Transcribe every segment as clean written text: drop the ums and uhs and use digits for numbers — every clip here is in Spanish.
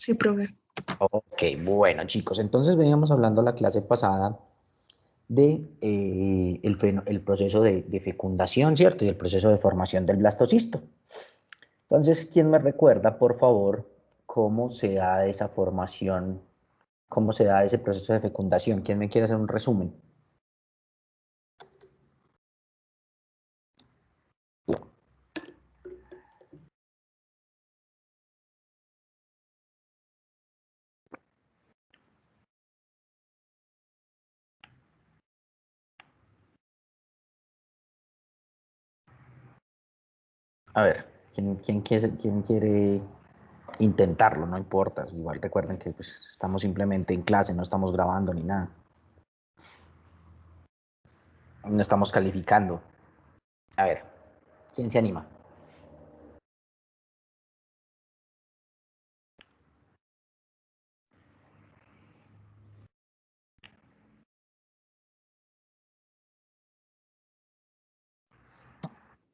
Sí, profe. Ok, bueno chicos, entonces veníamos hablando la clase pasada de el proceso de fecundación, ¿cierto? Y el proceso de formación del blastocisto. Entonces, ¿quién me recuerda, por favor, cómo se da esa formación, cómo se da ese proceso de fecundación? ¿Quién me quiere hacer un resumen? A ver, quién quiere intentarlo? No importa, igual recuerden que pues, estamos simplemente en clase, no estamos grabando ni nada. No estamos calificando. A ver, ¿quién se anima?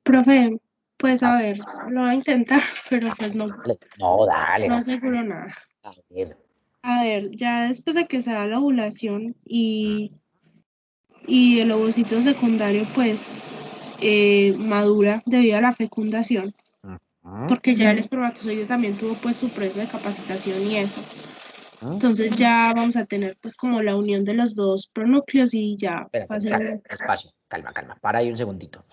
Profe, pues A a ver, lo voy a intentar, pero pues no, ver, no, dale, no no. aseguro nada. A ver. A ver, ya después de que se da la ovulación y el ovocito secundario pues madura debido a la fecundación, Ujú, porque ya el espermatozoide también tuvo pues su proceso de capacitación y eso. ujú. Entonces ya vamos a tener pues como la unión de los dos pronúcleos y ya va Espérate, a calma, ser... despacio, calma, calma. Para ahí un segundito.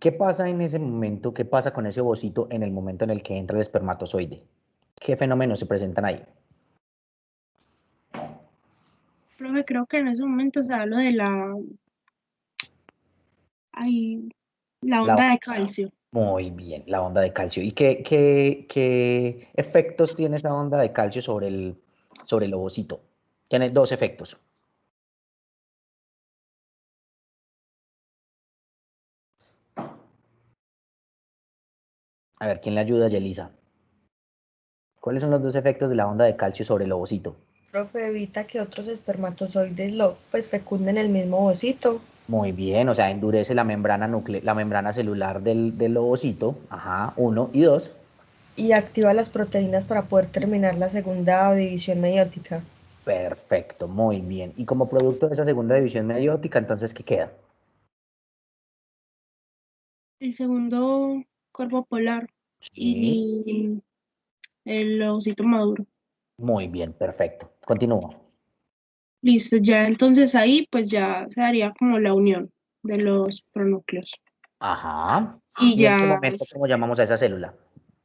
¿Qué pasa en ese momento? ¿Qué pasa con ese ovocito en el momento en el que entra el espermatozoide? ¿Qué fenómenos se presentan ahí? Profe, creo que en ese momento se da lo de ay, la La, onda de calcio. muy bien, la onda de calcio. ¿Y qué efectos tiene esa onda de calcio sobre el ovocito? Tiene dos efectos. A ver, ¿quién le ayuda a Yelisa? ¿Cuáles son los dos efectos de la onda de calcio sobre el ovocito? Profe, evita que otros espermatozoides lo fecunden el mismo ovocito. Muy bien, o sea, endurece la membrana celular del ovocito. Ajá, uno. Y dos. Y activa las proteínas para poder terminar la segunda división meiótica. Perfecto, muy bien. Y como producto de esa segunda división meiótica, entonces, ¿qué queda? El segundo cuerpo polar Sí. y el ovocito maduro. Muy bien, perfecto. Continúa. Listo, ya entonces ahí pues ya se daría como la unión de los pronúcleos. Ajá. Y ¿Y en ese ya momento cómo llamamos a esa célula?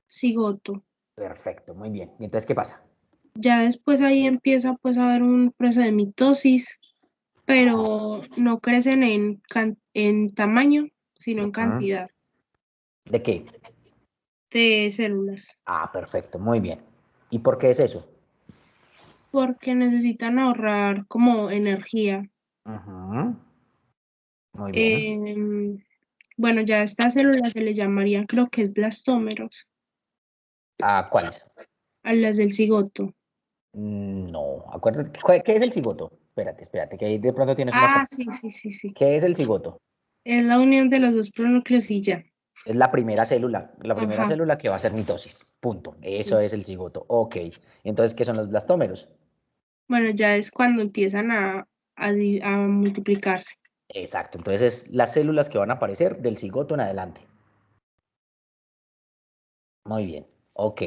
cigoto. Perfecto, muy bien. ¿Y entonces qué pasa? Ya después ahí empieza pues a haber un proceso de mitosis, Ajá. pero no crecen en tamaño, sino en Ujú. cantidad ¿De qué? de células, Ah, perfecto, muy bien. ¿Y por qué es eso? porque necesitan ahorrar como energía. Ujú. Muy bien. Em, bueno, ya a estas células se les llamarían, creo que es blastómeros, ¿A cuáles? a las del cigoto. No, acuérdate. ¿Qué es el cigoto? Espérate, que ahí de pronto tienes una Ah, confusión. sí, sí, sí, sí. ¿Qué es el cigoto? Es la unión de los dos pronúcleos y ya. Es la primera Ajá, célula que va a hacer mitosis. Punto. Eso sí. es el cigoto. Ok. Entonces, ¿qué son los blastómeros? Bueno, ya es cuando empiezan a multiplicarse. Exacto. Entonces, es las células que van a aparecer del cigoto en adelante. Muy bien. Ok.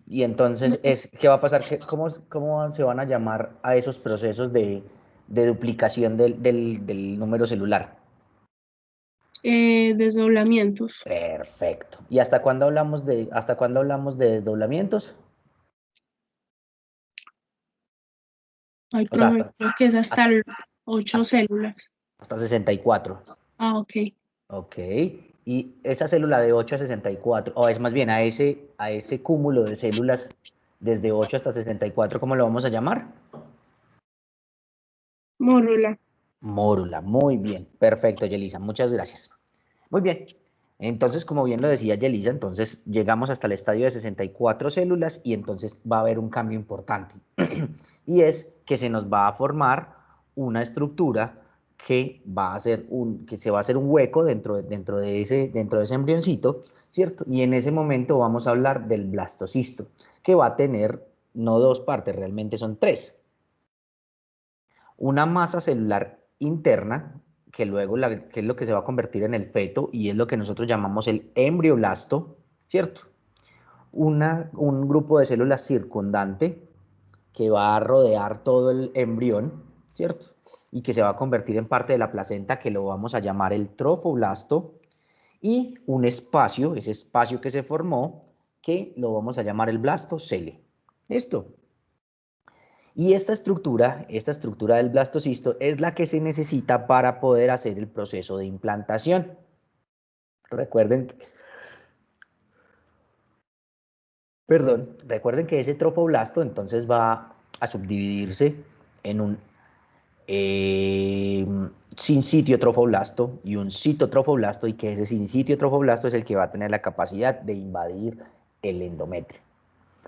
Y entonces, ¿qué va a pasar? ¿Cómo se van a llamar a esos procesos de duplicación del número celular? Desdoblamientos. Perfecto. ¿Y hasta cuándo hablamos de desdoblamientos? Ay, O sea, profe, creo que es hasta hasta, 8 hasta, células. hasta 64. Ah, ok. Ok. Y esa célula de 8 a 64, o es más bien a ese cúmulo de células desde 8 hasta 64, ¿cómo lo vamos a llamar? Mórula. Mórula. Muy bien. Perfecto, Yelisa. Muchas gracias. Muy bien. Entonces, como bien lo decía Yelisa, entonces llegamos hasta el estadio de 64 células y entonces va a haber un cambio importante. Y es que se nos va a formar una estructura que se va a hacer un hueco dentro de ese embrioncito, ¿cierto? Y en ese momento vamos a hablar del blastocisto, que va a tener no dos partes, realmente son tres. Una masa celular interna, que luego que es lo que se va a convertir en el feto y es lo que nosotros llamamos el embrioblasto, ¿cierto? Un grupo de células circundante que va a rodear todo el embrión, ¿cierto? Y que se va a convertir en parte de la placenta, que lo vamos a llamar el trofoblasto, y un espacio, ese espacio que se formó, que lo vamos a llamar el blastocele. ¿Listo? Y esta estructura del blastocisto, es la que se necesita para poder hacer el proceso de implantación. Recuerden que ese trofoblasto entonces va a subdividirse en un sinsitio trofoblasto y un citotrofoblasto, y que ese sinsitio trofoblasto es el que va a tener la capacidad de invadir el endometrio.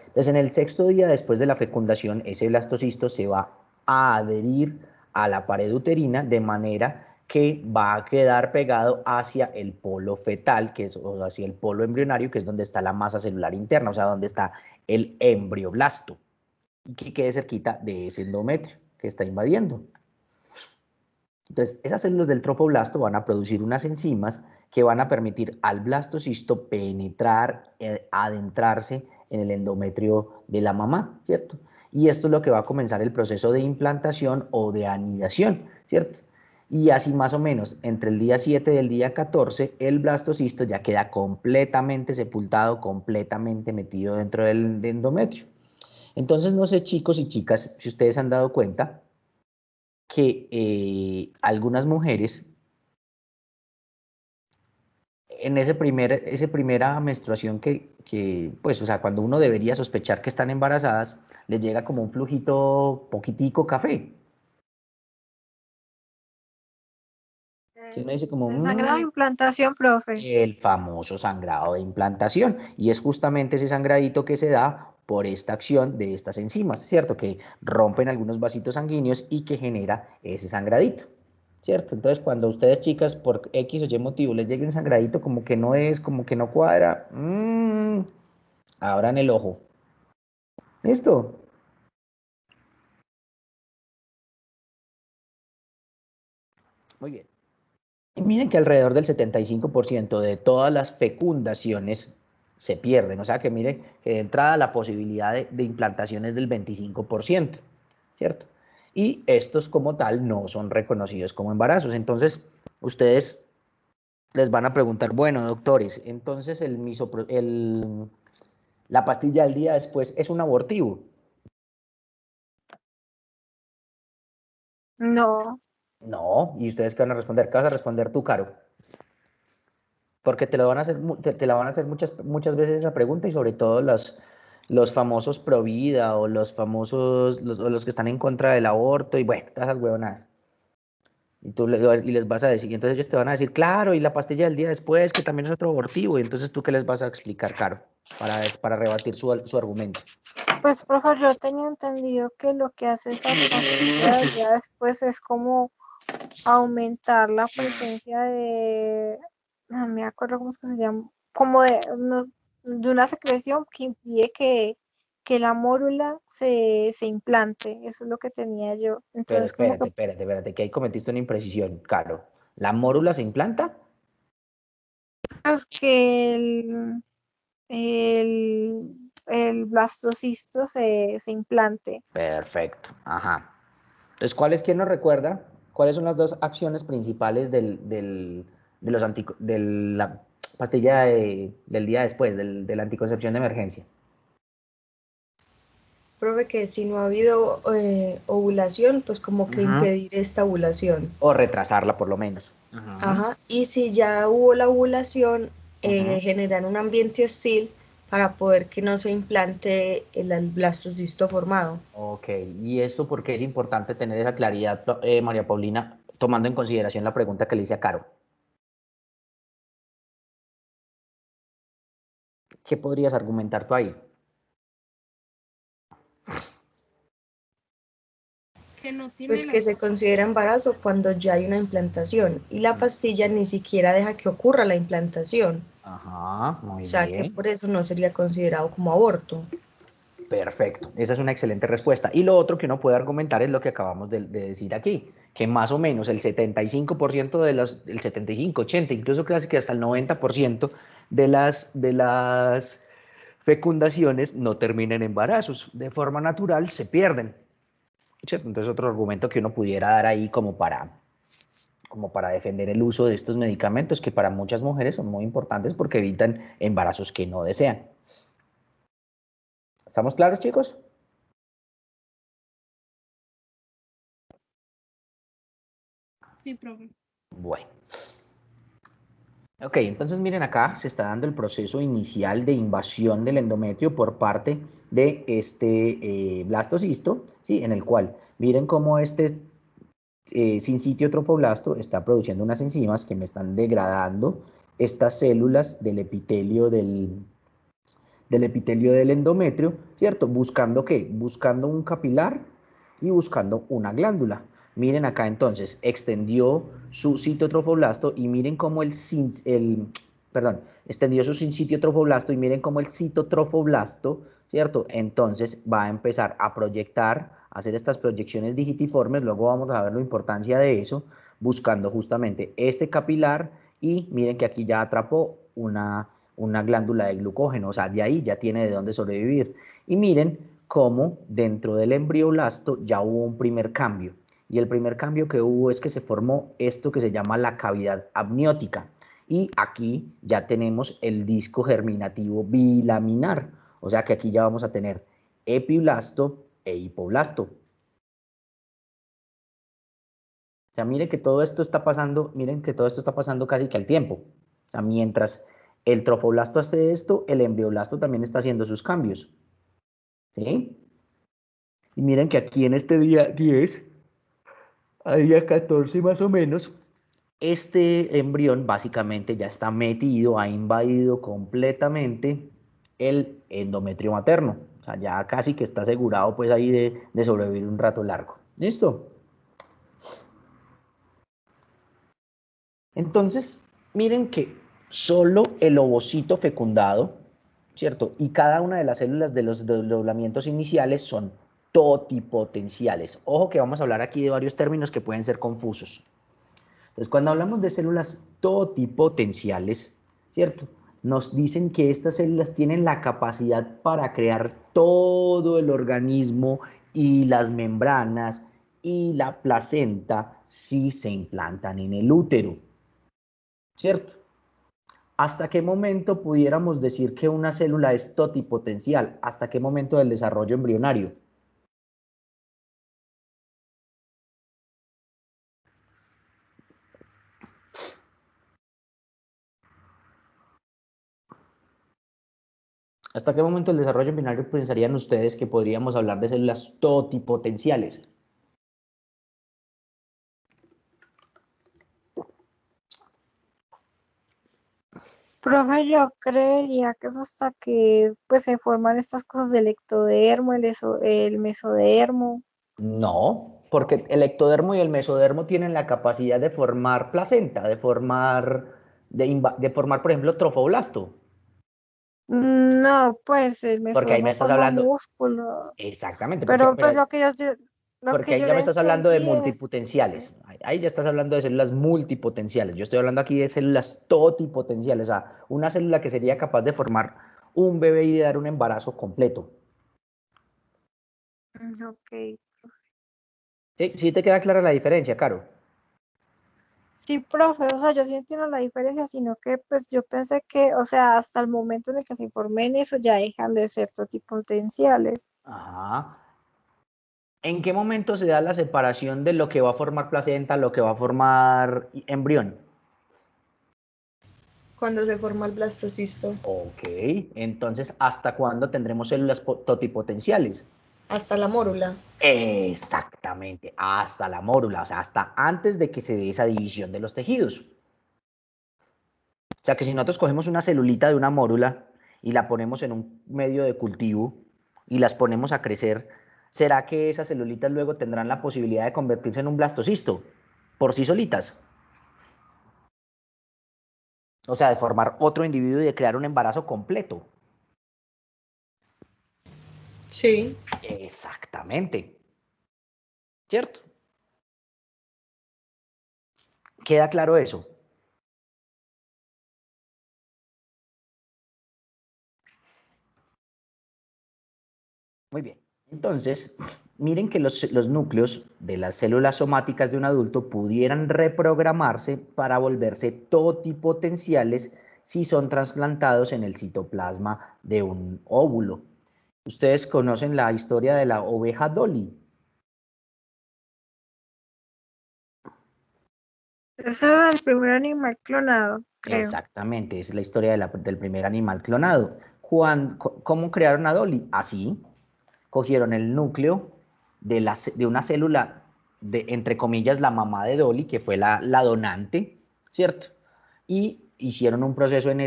Entonces, en el sexto día después de la fecundación, ese blastocisto se va a adherir a la pared uterina de manera que va a quedar pegado hacia el polo fetal, o hacia el polo embrionario, que es donde está la masa celular interna, o sea, donde está el embrioblasto, y que quede cerquita de ese endometrio que está invadiendo. Entonces, esas células del trofoblasto van a producir unas enzimas que van a permitir al blastocisto penetrar, adentrarse en el endometrio de la mamá, ¿cierto? Y esto es lo que va a comenzar el proceso de implantación o de anidación, ¿cierto? Y así más o menos, entre el día 7 y el día 14, el blastocisto ya queda completamente sepultado, completamente metido dentro del endometrio. Entonces, no sé, chicos y chicas, si ustedes han dado cuenta que algunas mujeres en esa primera menstruación pues, o sea, cuando uno debería sospechar que están embarazadas, les llega como un flujito poquitico café. Que uno dice como, El sangrado de implantación, profe. el famoso sangrado de implantación. Y es justamente ese sangradito que se da por esta acción de estas enzimas, ¿cierto? Que rompen algunos vasitos sanguíneos y que genera ese sangradito, ¿cierto? Entonces, cuando a ustedes, chicas, por X o Y motivo les llegue un sangradito como que no es, como que no cuadra, abran el ojo. ¿Listo? Muy bien. Y miren que alrededor del 75% de todas las fecundaciones se pierden. O sea que miren que de entrada la posibilidad de implantación es del 25%, ¿cierto? Y estos como tal no son reconocidos como embarazos. Entonces, ustedes les van a preguntar, bueno, doctores, entonces la pastilla del día después es un abortivo. No. No, ¿y ustedes qué van a responder? ¿Qué vas a responder tú, Caro? Porque te lo van a hacer, te la van a hacer muchas veces esa pregunta, y sobre todo los famosos pro vida o los famosos, los que están en contra del aborto y bueno, todas esas huevonadas. Y les vas a decir, y entonces ellos te van a decir, claro, y la pastilla del día después, que también es otro abortivo, y entonces tú qué les vas a explicar, Caro, para rebatir su argumento. Pues, profe, yo tenía entendido que lo que hace esa pastilla ya después es como aumentar la presencia no me acuerdo cómo es que se llama, como de una secreción que impide que la mórula se implante. Eso es lo que tenía yo. Pero Entonces, como que espérate, que ahí cometiste una imprecisión, Caro. ¿La mórula se implanta? pues, que el blastocisto se implante. Perfecto, ajá. Entonces, ¿quién nos recuerda? ¿Cuáles son las dos acciones principales de la pastilla del día después, de la anticoncepción de emergencia? Profe, que si no ha habido ovulación, pues como que impedir esta ovulación. O retrasarla por lo menos. Ajá. Y si ya hubo la ovulación, generar un ambiente hostil para poder que no se implante el blastocisto formado. Ok, ¿y esto por qué es importante tener esa claridad, María Paulina, tomando en consideración la pregunta que le hice a Caro? ¿Qué podrías argumentar tú ahí? Que no tiene Pues que se considera embarazo cuando ya hay una implantación y la pastilla ni siquiera deja que ocurra la implantación. Ajá, O muy sea que bien. por eso no sería considerado como aborto. Perfecto, esa es una excelente respuesta. Y lo otro que uno puede argumentar es lo que acabamos de decir aquí, que más o menos el 75% el 75, 80, incluso casi que hasta el 90% de las fecundaciones no terminan en embarazos, de forma natural se pierden, ¿cierto? Entonces otro argumento que uno pudiera dar ahí como para defender el uso de estos medicamentos que para muchas mujeres son muy importantes porque evitan embarazos que no desean. ¿Estamos claros, chicos? Sí, profe. Bueno. Ok, entonces miren acá, se está dando el proceso inicial de invasión del endometrio por parte de este blastocisto, ¿sí? En el cual, miren cómo este sincitio trofoblasto está produciendo unas enzimas que me están degradando estas células del epitelio del endometrio, ¿cierto? ¿Buscando qué? Buscando un capilar y buscando una glándula. Miren acá entonces, extendió su citotrofoblasto y miren cómo extendió su sincitio trofoblasto y miren cómo el citotrofoblasto, ¿cierto? Entonces va a empezar a proyectar, a hacer estas proyecciones digitiformes, luego vamos a ver la importancia de eso, buscando justamente este capilar y miren que aquí ya atrapó una glándula de glucógeno, o sea, de ahí ya tiene de dónde sobrevivir. Y miren cómo dentro del embrioblasto ya hubo un primer cambio. Y el primer cambio que hubo es que se formó esto que se llama la cavidad amniótica. Y aquí ya tenemos el disco germinativo bilaminar. O sea que aquí ya vamos a tener epiblasto e hipoblasto. O sea, miren que todo esto está pasando, casi que al tiempo. O sea, mientras el trofoblasto hace esto, el embrioblasto también está haciendo sus cambios. ¿Sí? Y miren que aquí en este día 10, a día 14 más o menos, este embrión básicamente ya está metido, ha invadido completamente el endometrio materno. O sea, ya casi que está asegurado pues ahí de sobrevivir un rato largo. ¿Listo? Entonces, miren que solo el ovocito fecundado, ¿cierto? Y cada una de las células de los desdoblamientos iniciales son totipotenciales. Ojo que vamos a hablar aquí de varios términos que pueden ser confusos. Entonces, cuando hablamos de células totipotenciales, ¿cierto? Nos dicen que estas células tienen la capacidad para crear todo el organismo y las membranas y la placenta si se implantan en el útero, ¿cierto? ¿Hasta qué momento pudiéramos decir que una célula es totipotencial? ¿Hasta qué momento del desarrollo embrionario? ¿Hasta qué momento del desarrollo embrionario pensarían ustedes que podríamos hablar de células totipotenciales? Profe, yo creería que es hasta que pues se forman estas cosas del ectodermo, el mesodermo. No, porque el ectodermo y el mesodermo tienen la capacidad de formar placenta, de formar, por ejemplo, trofoblasto. No, pues el Porque ahí me mesodermo estás forma hablando, músculo. exactamente, Pero pues lo porque que ahí yo ya me le estás hablando de entendí es, multipotenciales. Ahí ya estás hablando de células multipotenciales. Yo estoy hablando aquí de células totipotenciales, o sea, una célula que sería capaz de formar un bebé y de dar un embarazo completo. ok. ¿Sí? ¿Sí te queda clara la diferencia, Caro? Sí, profe, o sea, yo sí entiendo la diferencia, sino que pues yo pensé que, o sea, hasta el momento en el que se informen eso ya dejan de ser totipotenciales. Ajá. ¿En qué momento se da la separación de lo que va a formar placenta, lo que va a formar embrión? Cuando se forma el blastocisto, Ok, entonces, ¿hasta cuándo tendremos células totipotenciales? hasta la mórula. Exactamente, hasta la mórula, o sea, hasta antes de que se dé esa división de los tejidos. O sea, que si nosotros cogemos una celulita de una mórula y la ponemos en un medio de cultivo y las ponemos a crecer, ¿será que esas celulitas luego tendrán la posibilidad de convertirse en un blastocisto por sí solitas? O sea, de formar otro individuo y de crear un embarazo completo. Sí. Exactamente. ¿Cierto? ¿Queda claro eso? Muy bien. Entonces, miren que los núcleos de las células somáticas de un adulto pudieran reprogramarse para volverse totipotenciales si son trasplantados en el citoplasma de un óvulo. Ustedes conocen la historia de la oveja Dolly. Ese es el primer animal clonado, creo. Exactamente, esa es la historia del primer animal clonado. ¿Cómo crearon a Dolly? Así, cogieron el núcleo de una célula de, entre comillas, la mamá de Dolly, que fue la donante, ¿cierto? Y hicieron un proceso en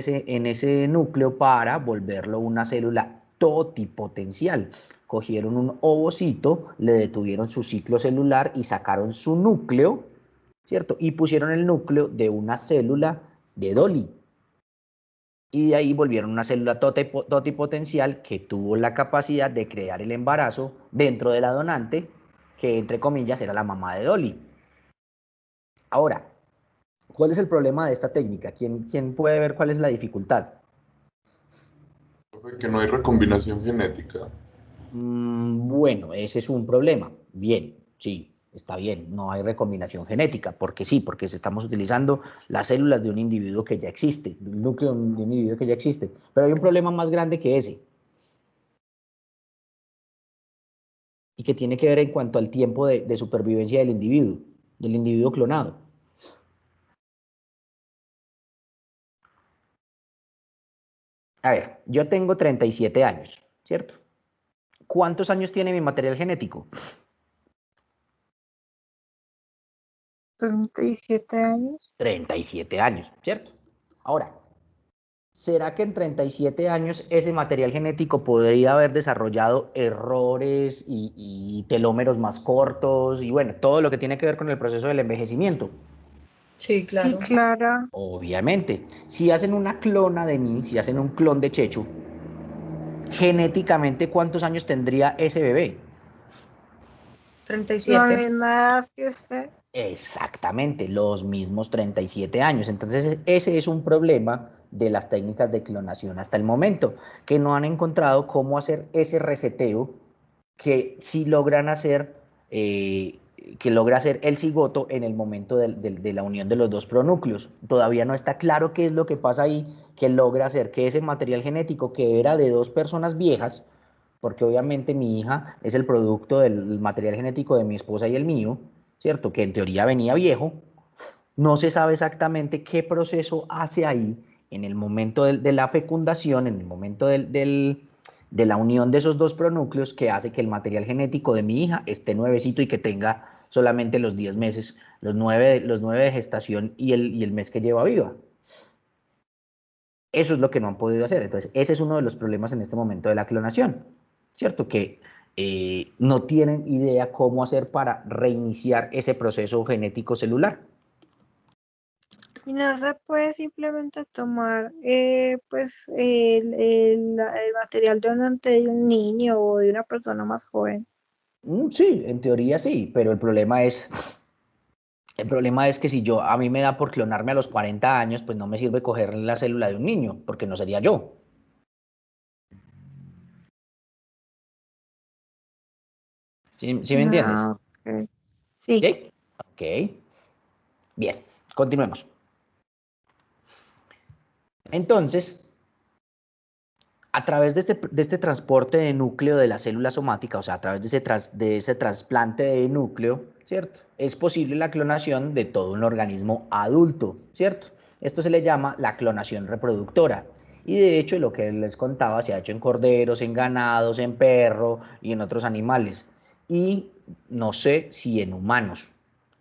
ese núcleo para volverlo una célula totipotencial. Cogieron un ovocito, le detuvieron su ciclo celular y sacaron su núcleo, ¿cierto? Y pusieron el núcleo de una célula de Dolly. Y de ahí volvieron una célula totipotencial que tuvo la capacidad de crear el embarazo dentro de la donante, que entre comillas era la mamá de Dolly. Ahora, ¿cuál es el problema de esta técnica? ¿Quién puede ver cuál es la dificultad? Que no hay recombinación genética. Bueno, ese es un problema. Bien, sí, está bien, no hay recombinación genética, porque sí, porque estamos utilizando las células de un individuo que ya existe, del núcleo de un individuo que ya existe. Pero hay un problema más grande que ese, y que tiene que ver en cuanto al tiempo de supervivencia del individuo clonado. A ver, yo tengo 37 años, ¿cierto? ¿Cuántos años tiene mi material genético? 37 años. 37 años, ¿cierto? Ahora, ¿será que en 37 años ese material genético podría haber desarrollado errores y telómeros más cortos y bueno, todo lo que tiene que ver con el proceso del envejecimiento? Sí, Sí, claro. claro. Obviamente, si hacen una clona de mí, si hacen un clon de Checho, genéticamente, ¿cuántos años tendría ese bebé? La 37. misma edad que usted. Exactamente, los mismos 37 años. Entonces, ese es un problema de las técnicas de clonación hasta el momento, que no han encontrado cómo hacer ese reseteo que sí logran hacer, que logra hacer el cigoto en el momento de la unión de los dos pronúcleos. Todavía no está claro qué es lo que pasa ahí, que logra hacer que ese material genético que era de dos personas viejas, porque obviamente mi hija es el producto del material genético de mi esposa y el mío, ¿cierto? Que en teoría venía viejo, no se sabe exactamente qué proceso hace ahí en el momento de la fecundación, en el momento de la unión de esos dos pronúcleos que hace que el material genético de mi hija esté nuevecito y que tenga solamente los 10 meses, los 9 de gestación y el mes que lleva viva. Eso es lo que no han podido hacer. Entonces, ese es uno de los problemas en este momento de la clonación, ¿cierto? Que no tienen idea cómo hacer para reiniciar ese proceso genético celular. Y no se puede simplemente tomar pues el material donante de un niño o de una persona más joven. Sí, en teoría sí, pero el problema es que si a mí me da por clonarme a los 40 años, pues no me sirve coger la célula de un niño, porque no sería yo. ¿Sí me entiendes? Ah, ok. Sí. ¿Sí? Ok. Bien, continuemos. Entonces, a través de este transporte de núcleo de la célula somática, o sea, a través de ese trasplante de núcleo, ¿cierto? Es posible la clonación de todo un organismo adulto, ¿cierto? Esto se le llama la clonación reproductora. Y de hecho, lo que les contaba, se ha hecho en corderos, en ganados, en perro y en otros animales. Y no sé si en humanos.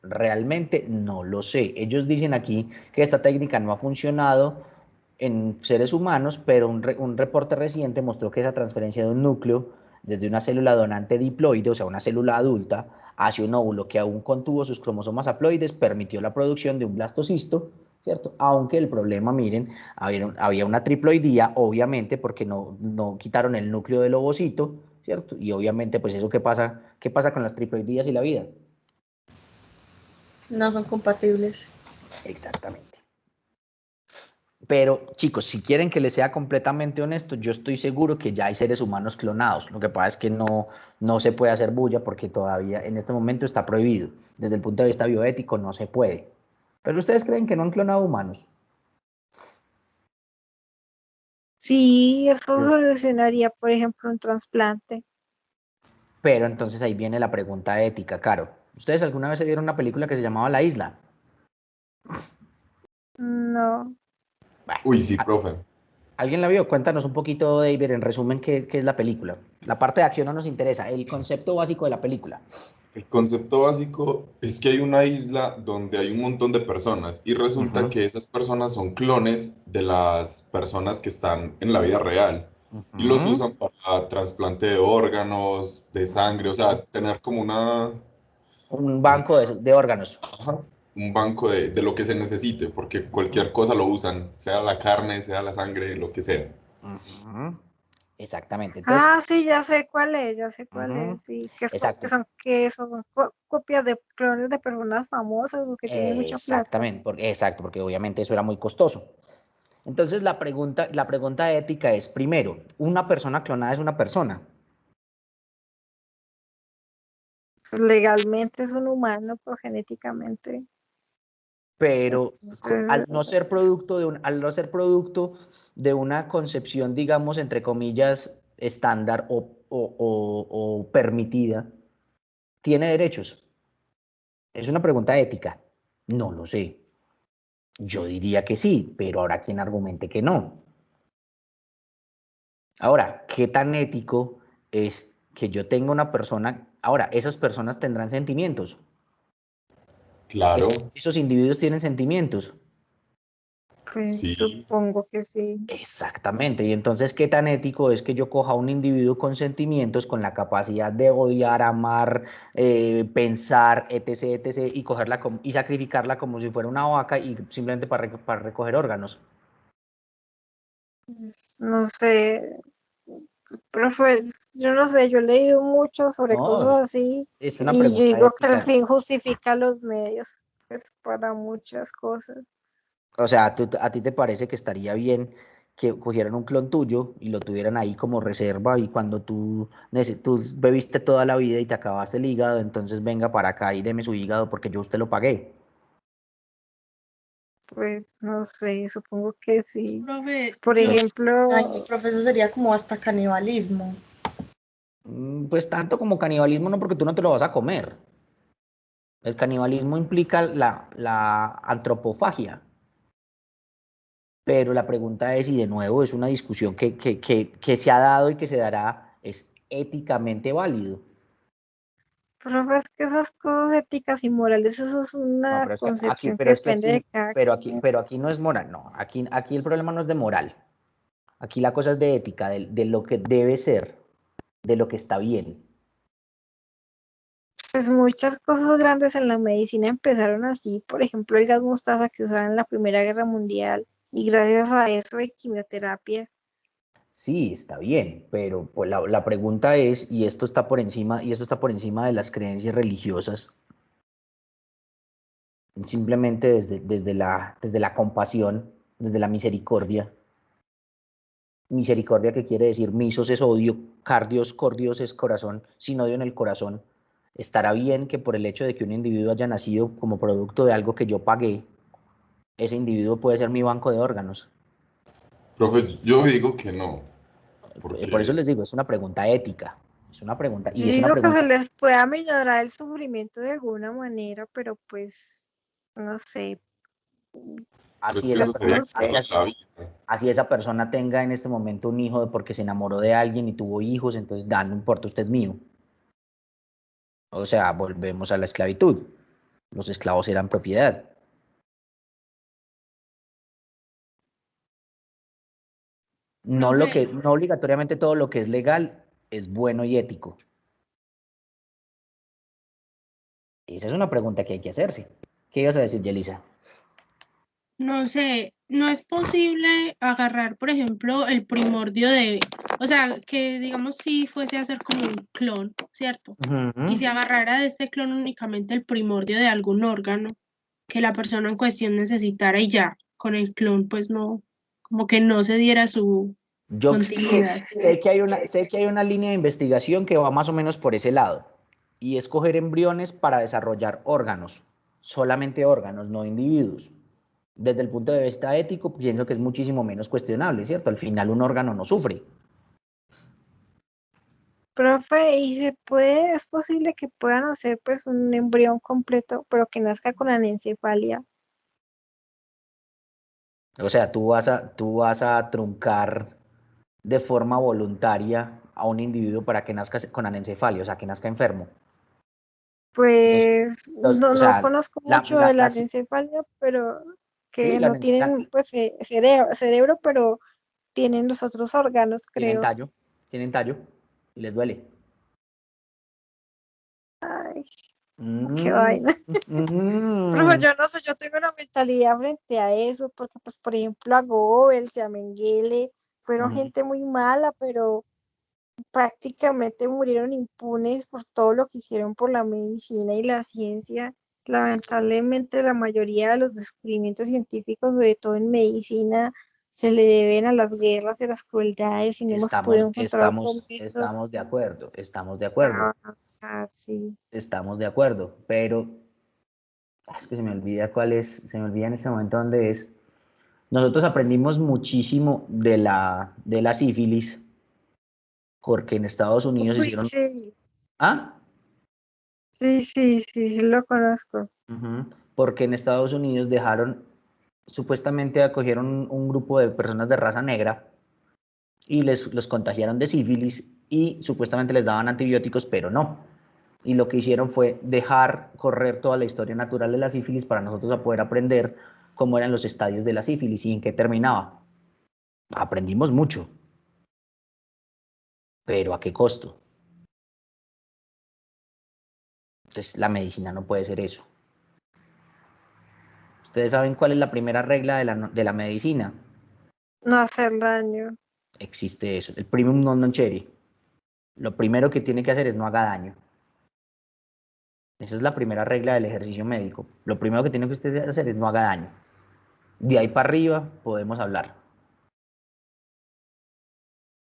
Realmente no lo sé. Ellos dicen aquí que esta técnica no ha funcionado en seres humanos, pero un reporte reciente mostró que esa transferencia de un núcleo desde una célula donante diploide, o sea, una célula adulta, hacia un óvulo que aún contuvo sus cromosomas haploides, permitió la producción de un blastocisto, ¿cierto? Aunque el problema, miren, había una triploidía, obviamente, porque no quitaron el núcleo del ovocito, ¿cierto? Y obviamente, pues eso, ¿qué pasa con las triploidías y la vida? No son compatibles. Exactamente. Pero, chicos, si quieren que les sea completamente honesto, yo estoy seguro que ya hay seres humanos clonados. Lo que pasa es que no se puede hacer bulla porque todavía en este momento está prohibido. Desde el punto de vista bioético no se puede. Pero ustedes creen que no han clonado humanos. Sí, eso solucionaría, por ejemplo, un trasplante. Pero entonces ahí viene la pregunta ética, Caro. ¿Ustedes alguna vez se vieron una película que se llamaba La Isla? No. Bueno, Uy, sí, profe. ¿alguien la vio? Cuéntanos un poquito, David, en resumen, qué es la película. La parte de acción no nos interesa, el concepto básico de la película. El concepto básico es que hay una isla donde hay un montón de personas y resulta Ujú, que esas personas son clones de las personas que están en la vida real y los ujú. usan para trasplante de órganos, de sangre, o sea, tener como Un un, banco de órganos. ajá, un banco de lo que se necesite, porque Ujú, cualquier cosa lo usan, sea la carne, sea la sangre, lo que sea. ujú. Exactamente. Entonces, Ah, sí, ya sé cuál es, ya sé cuál ujú, es. Sí, que exacto. son copias de clones de personas famosas o que tienen mucha plata. Exactamente, porque obviamente eso era muy costoso. Entonces la pregunta ética es, primero, ¿una persona clonada es una persona? Pues, legalmente es un humano, pero genéticamente. Pero Entonces, al no ser producto de una concepción, digamos, entre comillas, estándar o permitida, ¿tiene derechos? Es una pregunta ética. No lo sé. Yo diría que sí, pero habrá quien argumente que no. Ahora, ¿qué tan ético es que yo tenga una persona? Ahora, esas personas tendrán sentimientos. Claro, Esos individuos tienen sentimientos. pues sí. supongo que sí. Exactamente. Y entonces, ¿qué tan ético es que yo coja a un individuo con sentimientos, con la capacidad de odiar, amar, pensar, etc., etc., y y sacrificarla como si fuera una vaca y simplemente para recoger órganos? Pues, no sé, pero pues yo no sé, yo he leído mucho sobre No, cosas así es una y yo pregunta digo que el ética. fin justifica los medios, pues para muchas cosas. O sea, ¿a ti te parece que estaría bien que cogieran un clon tuyo y lo tuvieran ahí como reserva y cuando tú bebiste toda la vida y te acabaste el hígado, entonces venga para acá y deme su hígado porque yo a usted lo pagué? Pues no sé, supongo que sí. Profe, Por yo, Ay, ejemplo, profesor, sería como hasta canibalismo. Pues tanto como canibalismo no, porque tú no te lo vas a comer. El canibalismo implica la antropofagia. Pero la pregunta es, y de nuevo es una discusión que se ha dado y que se dará, ¿es éticamente válido? pero es que esas cosas éticas y morales, eso es No, una pero es que aquí, concepción que depende de cada quien. pero aquí no es moral, no, aquí el problema no es de moral, aquí la cosa es de ética, de lo que debe ser, de lo que está bien. Pues muchas cosas grandes en la medicina empezaron así, por ejemplo, el gas mostaza que usaban en la Primera Guerra Mundial, y gracias a eso hay quimioterapia. Sí, está bien, pero pues la pregunta es, y esto está por encima de las creencias religiosas, simplemente desde la compasión, desde la misericordia. Misericordia, que quiere decir misos es odio, cardios, cordios es corazón, sin odio en el corazón. Estará bien que por el hecho de que un individuo haya nacido como producto de algo que yo pagué, ese individuo puede ser mi banco de órganos. Profe, yo digo que no, Por eso porque les digo, es una pregunta ética. Es una pregunta, Yo y es una digo que se pregunta. les pueda minorar el sufrimiento de alguna manera, pero pues, no sé, es Así que esa eso pues sería persona, no así, sé. quitarle la vida. así esa persona tenga en este momento un hijo porque se enamoró de alguien y tuvo hijos, entonces no importa, usted es mío. O sea, volvemos a la esclavitud. Los esclavos eran propiedad. profe, No obligatoriamente todo lo que es legal es bueno y ético. Esa es una pregunta que hay que hacerse. ¿Qué ibas a decir, Yelisa? no sé, no es posible agarrar, por ejemplo, el primordio de O sea, que digamos si fuese a ser como un clon, ¿cierto? Y se agarrara de este clon únicamente el primordio de algún órgano que la persona en cuestión necesitara y ya, con el clon pues no, como que no se diera su Yo continuidad. sé que hay una línea de investigación que va más o menos por ese lado, y es coger embriones para desarrollar órganos, solamente órganos, no individuos. Desde el punto de vista ético, pienso que es muchísimo menos cuestionable, ¿cierto? Al final un órgano no sufre. Profe, ¿y es posible que puedan hacer pues un embrión completo, pero que nazca con anencefalia? O sea, tú vas a truncar de forma voluntaria a un individuo para que nazca con anencefalia, o sea, que nazca enfermo. Pues no, O no sea, conozco mucho de la anencefalia, pero sí, que no tienen pues cerebro, pero tienen los otros órganos, creo. tienen tallo y les duele. Ay, qué Mm, vaina. Pero mm, yo no sé, yo tengo una mentalidad frente a eso, porque pues por ejemplo a Goebbels y a Mengele fueron mm. gente muy mala, pero prácticamente murieron impunes por todo lo que hicieron por la medicina y la ciencia. Lamentablemente la mayoría de los descubrimientos científicos, sobre todo en medicina, se le deben a las guerras y a las crueldades y no hemos podido encontrar otro método Estamos de acuerdo, estamos de acuerdo, para avanzar, sí. estamos de acuerdo, pero es que se me olvida se me olvida en ese momento dónde es. Nosotros aprendimos muchísimo de la sífilis porque en Estados Unidos Uy, hicieron... sí, ¿Ah? sí, lo conozco. Ujú. Porque en Estados Unidos supuestamente acogieron un grupo de personas de raza negra y los contagiaron de sífilis y supuestamente les daban antibióticos, pero no. Y lo que hicieron fue dejar correr toda la historia natural de la sífilis para nosotros a poder aprender cómo eran los estadios de la sífilis y en qué terminaba. Aprendimos mucho, pero ¿a qué costo? Entonces la medicina no puede ser eso. ¿Ustedes saben cuál es la primera regla de la medicina? No hacer daño. Existe eso, el primum non nocere. Lo primero que tiene que hacer es no haga daño. Esa es la primera regla del ejercicio médico. Lo primero que tiene que usted hacer es no haga daño. De ahí para arriba podemos hablar.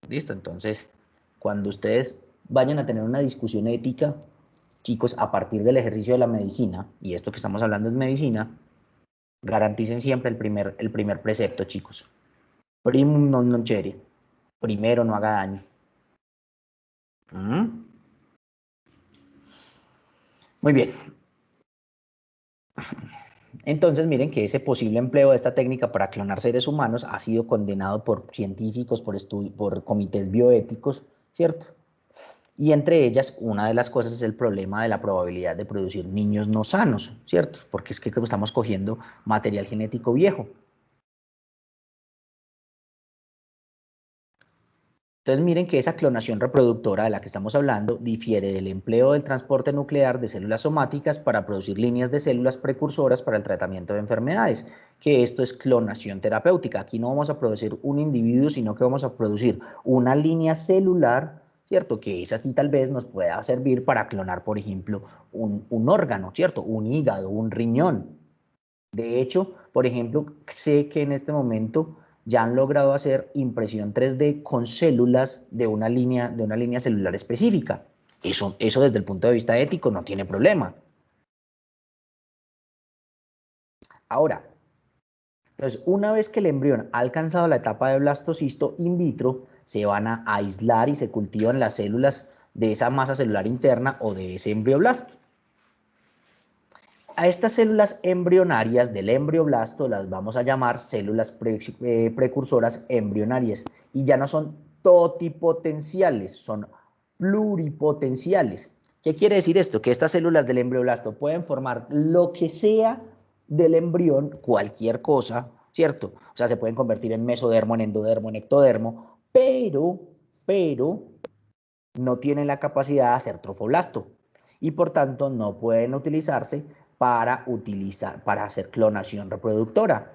¿Listo? Entonces, cuando ustedes vayan a tener una discusión ética, chicos, a partir del ejercicio de la medicina, y esto que estamos hablando es medicina, garanticen siempre el primer precepto, chicos. Primum non nocere. Primero no haga daño. ¿Mm? Muy bien. Entonces, miren que ese posible empleo de esta técnica para clonar seres humanos ha sido condenado por científicos, por comités bioéticos, ¿cierto? Y entre ellas, una de las cosas es el problema de la probabilidad de producir niños no sanos, ¿cierto? Porque es que estamos cogiendo material genético viejo. Entonces miren que esa clonación reproductora de la que estamos hablando difiere del empleo del transporte nuclear de células somáticas para producir líneas de células precursoras para el tratamiento de enfermedades, que esto es clonación terapéutica. Aquí no vamos a producir un individuo, sino que vamos a producir una línea celular, ¿cierto? Que esa sí tal vez nos pueda servir para clonar, por ejemplo, un órgano, ¿cierto? Un hígado, un riñón. De hecho, por ejemplo, sé que en este momento ya han logrado hacer impresión 3D con células de una línea celular específica. Eso desde el punto de vista ético no tiene problema. Ahora, entonces, una vez que el embrión ha alcanzado la etapa de blastocisto in vitro, se van a aislar y se cultivan las células de esa masa celular interna o de ese embrioblasto. A estas células embrionarias del embrioblasto las vamos a llamar células precursoras embrionarias y ya no son totipotenciales, son pluripotenciales. ¿Qué quiere decir esto? Que estas células del embrioblasto pueden formar lo que sea del embrión, cualquier cosa, ¿cierto? O sea, se pueden convertir en mesodermo, en endodermo, en ectodermo, pero no tienen la capacidad de hacer trofoblasto y por tanto no pueden utilizarse para hacer clonación reproductora.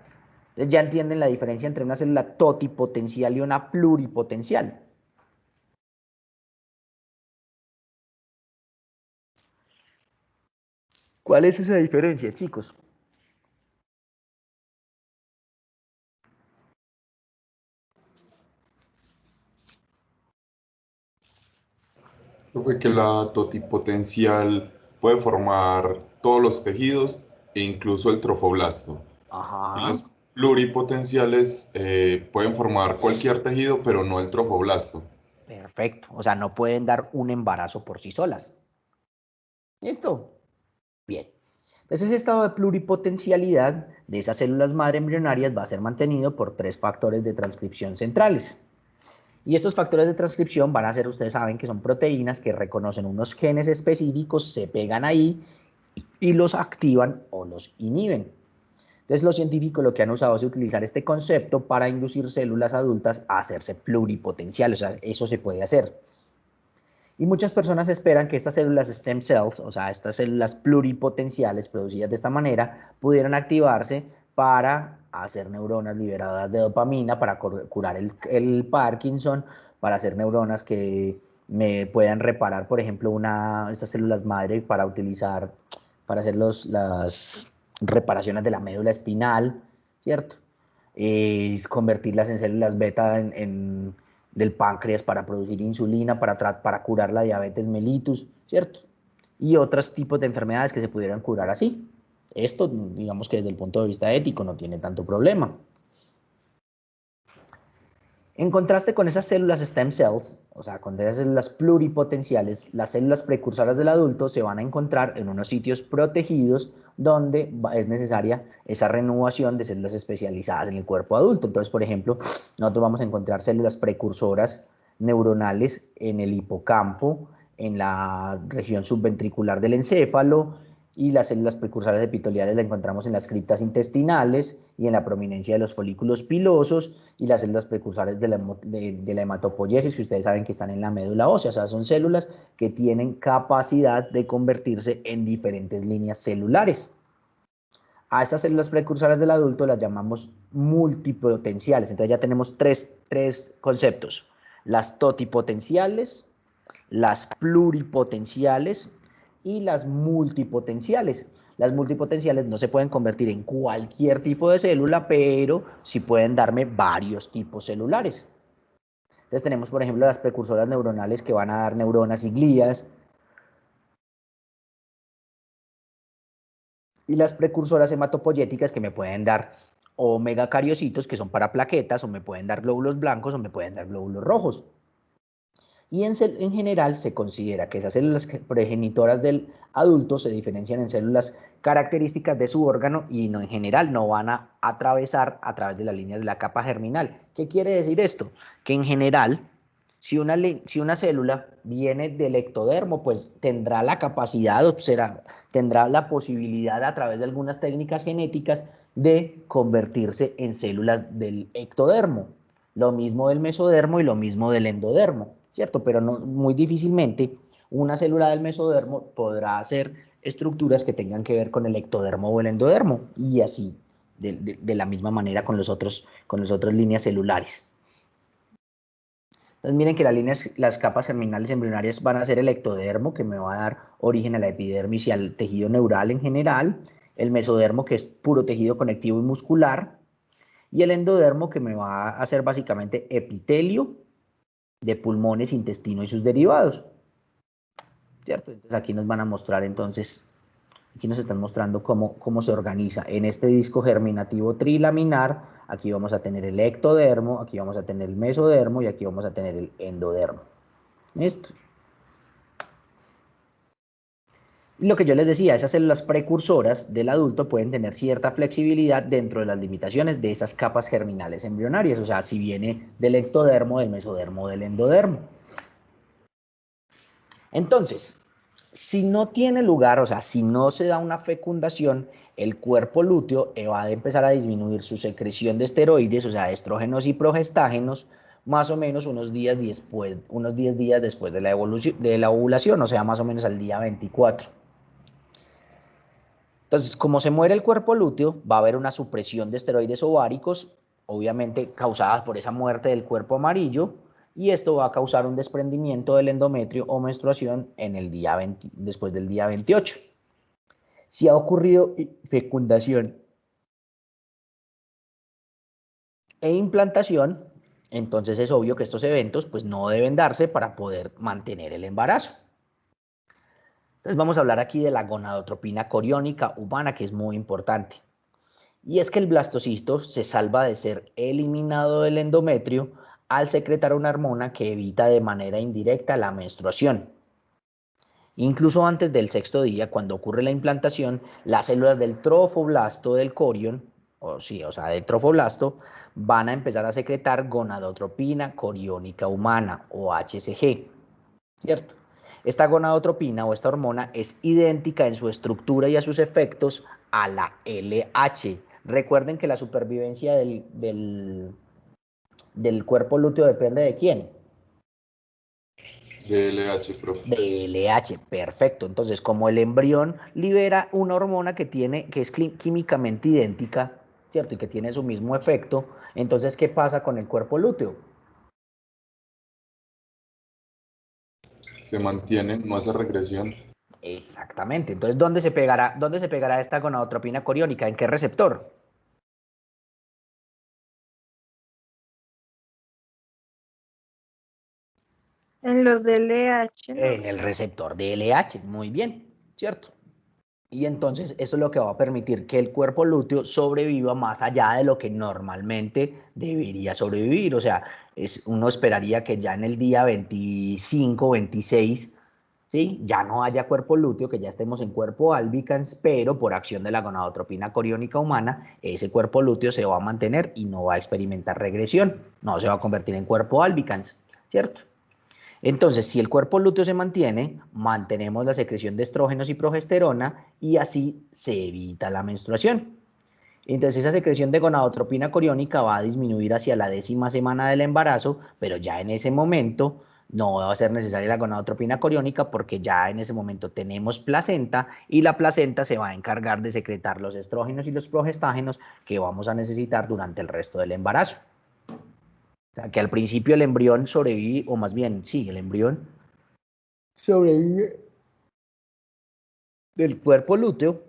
Entonces ya entienden la diferencia entre una célula totipotencial y una pluripotencial. ¿Cuál es esa diferencia, chicos? Fue que la totipotencial puede formar todos los tejidos e incluso el trofoblasto. Y Ajá. las pluripotenciales pueden formar cualquier tejido, pero no el trofoblasto. Perfecto. O sea, no pueden dar un embarazo por sí solas. ¿Listo? Bien. Entonces, ese estado de pluripotencialidad de esas células madre embrionarias va a ser mantenido por 3 factores de transcripción centrales. Y estos factores de transcripción van a ser, ustedes saben que son proteínas que reconocen unos genes específicos, se pegan ahí y los activan o los inhiben. Entonces los científicos lo que han usado es utilizar este concepto para inducir células adultas a hacerse pluripotenciales, o sea, eso se puede hacer. Y muchas personas esperan que estas células stem cells, o sea, estas células pluripotenciales producidas de esta manera, pudieran activarse para hacer neuronas liberadoras de dopamina, para curar el Parkinson, para hacer neuronas que me puedan reparar, por ejemplo, estas células madre para utilizar, para hacer las reparaciones de la médula espinal, ¿cierto? Convertirlas en células beta del páncreas para producir insulina, para curar la diabetes mellitus, ¿cierto? Y otros tipos de enfermedades que se pudieran curar así. Esto, digamos que desde el punto de vista ético no tiene tanto problema. En contraste con esas células stem cells, o sea, con esas células pluripotenciales, las células precursoras del adulto se van a encontrar en unos sitios protegidos donde es necesaria esa renovación de células especializadas en el cuerpo adulto. Entonces, por ejemplo, nosotros vamos a encontrar células precursoras neuronales en el hipocampo, en la región subventricular del encéfalo, y las células precursoras epiteliales las encontramos en las criptas intestinales y en la prominencia de los folículos pilosos, y las células precursoras de la hematopoiesis, que ustedes saben que están en la médula ósea. O sea, son células que tienen capacidad de convertirse en diferentes líneas celulares. A estas células precursoras del adulto las llamamos multipotenciales. Entonces ya tenemos tres conceptos: las totipotenciales, las pluripotenciales y las multipotenciales. Las multipotenciales no se pueden convertir en cualquier tipo de célula, pero sí pueden darme varios tipos celulares. Entonces tenemos, por ejemplo, las precursoras neuronales que van a dar neuronas y glías, y las precursoras hematopoyéticas que me pueden dar o megacariocitos, que son para plaquetas, o me pueden dar glóbulos blancos, o me pueden dar glóbulos rojos. Y en general se considera que esas células progenitoras del adulto se diferencian en células características de su órgano y en general no van a atravesar a través de las líneas de la capa germinal. ¿Qué quiere decir esto? Que en general, si una célula viene del ectodermo, pues tendrá la capacidad, tendrá la posibilidad a través de algunas técnicas genéticas de convertirse en células del ectodermo. Lo mismo del mesodermo y lo mismo del endodermo, ¿cierto? Pero no, muy difícilmente una célula del mesodermo podrá hacer estructuras que tengan que ver con el ectodermo o el endodermo, y así de la misma manera con las otras líneas celulares. Entonces miren que las capas germinales embrionarias van a ser el ectodermo, que me va a dar origen a la epidermis y al tejido neural en general; el mesodermo, que es puro tejido conectivo y muscular; y el endodermo, que me va a hacer básicamente epitelio de pulmones, intestino y sus derivados, ¿cierto? Entonces aquí nos van a mostrar, aquí nos están mostrando cómo se organiza en este disco germinativo trilaminar. Aquí vamos a tener el ectodermo, aquí vamos a tener el mesodermo y aquí vamos a tener el endodermo. ¿Listo? Lo que yo les decía, esas células precursoras del adulto pueden tener cierta flexibilidad dentro de las limitaciones de esas capas germinales embrionarias, o sea, si viene del ectodermo, del mesodermo, del endodermo. Entonces, si no tiene lugar, o sea, si no se da una fecundación, el cuerpo lúteo va a empezar a disminuir su secreción de esteroides, o sea, de estrógenos y progestágenos, más o menos unos 10 días después de la ovulación, o sea, más o menos al día 24. Entonces, como se muere el cuerpo lúteo, va a haber una supresión de esteroides ováricos, obviamente causada por esa muerte del cuerpo amarillo, y esto va a causar un desprendimiento del endometrio o menstruación después del día 28. Si ha ocurrido fecundación e implantación, entonces es obvio que estos eventos pues no deben darse para poder mantener el embarazo. Entonces vamos a hablar aquí de la gonadotropina coriónica humana, que es muy importante. Y es que el blastocisto se salva de ser eliminado del endometrio al secretar una hormona que evita de manera indirecta la menstruación. Incluso antes del 6º día, cuando ocurre la implantación, las células del trofoblasto del corión, del trofoblasto, van a empezar a secretar gonadotropina coriónica humana, o HCG, ¿cierto? Esta gonadotropina o esta hormona es idéntica en su estructura y a sus efectos a la LH. Recuerden que la supervivencia del cuerpo lúteo depende ¿de quién? De LH, profe. De LH, perfecto. Entonces, como el embrión libera una hormona que es químicamente idéntica, ¿cierto? Y que tiene su mismo efecto, entonces, ¿qué pasa con el cuerpo lúteo? Se mantiene, no hace regresión. Exactamente. Entonces, ¿dónde se pegará esta gonadotropina coriónica? ¿En qué receptor? En los de LH, ¿no? En el receptor de LH, muy bien, ¿cierto? Y entonces eso es lo que va a permitir que el cuerpo lúteo sobreviva más allá de lo que normalmente debería sobrevivir. O sea, uno esperaría que ya en el día 25, 26, ¿sí? Ya no haya cuerpo lúteo, que ya estemos en cuerpo albicans, pero por acción de la gonadotropina coriónica humana, ese cuerpo lúteo se va a mantener y no va a experimentar regresión, no se va a convertir en cuerpo albicans, ¿cierto? Entonces, si el cuerpo lúteo se mantiene, mantenemos la secreción de estrógenos y progesterona y así se evita la menstruación. Entonces, esa secreción de gonadotropina coriónica va a disminuir hacia la 10ª semana del embarazo, pero ya en ese momento no va a ser necesaria la gonadotropina coriónica porque ya en ese momento tenemos placenta y la placenta se va a encargar de secretar los estrógenos y los progestágenos que vamos a necesitar durante el resto del embarazo. O sea, que al principio el embrión sobrevive, o más bien, sí, el embrión sobrevive del cuerpo lúteo,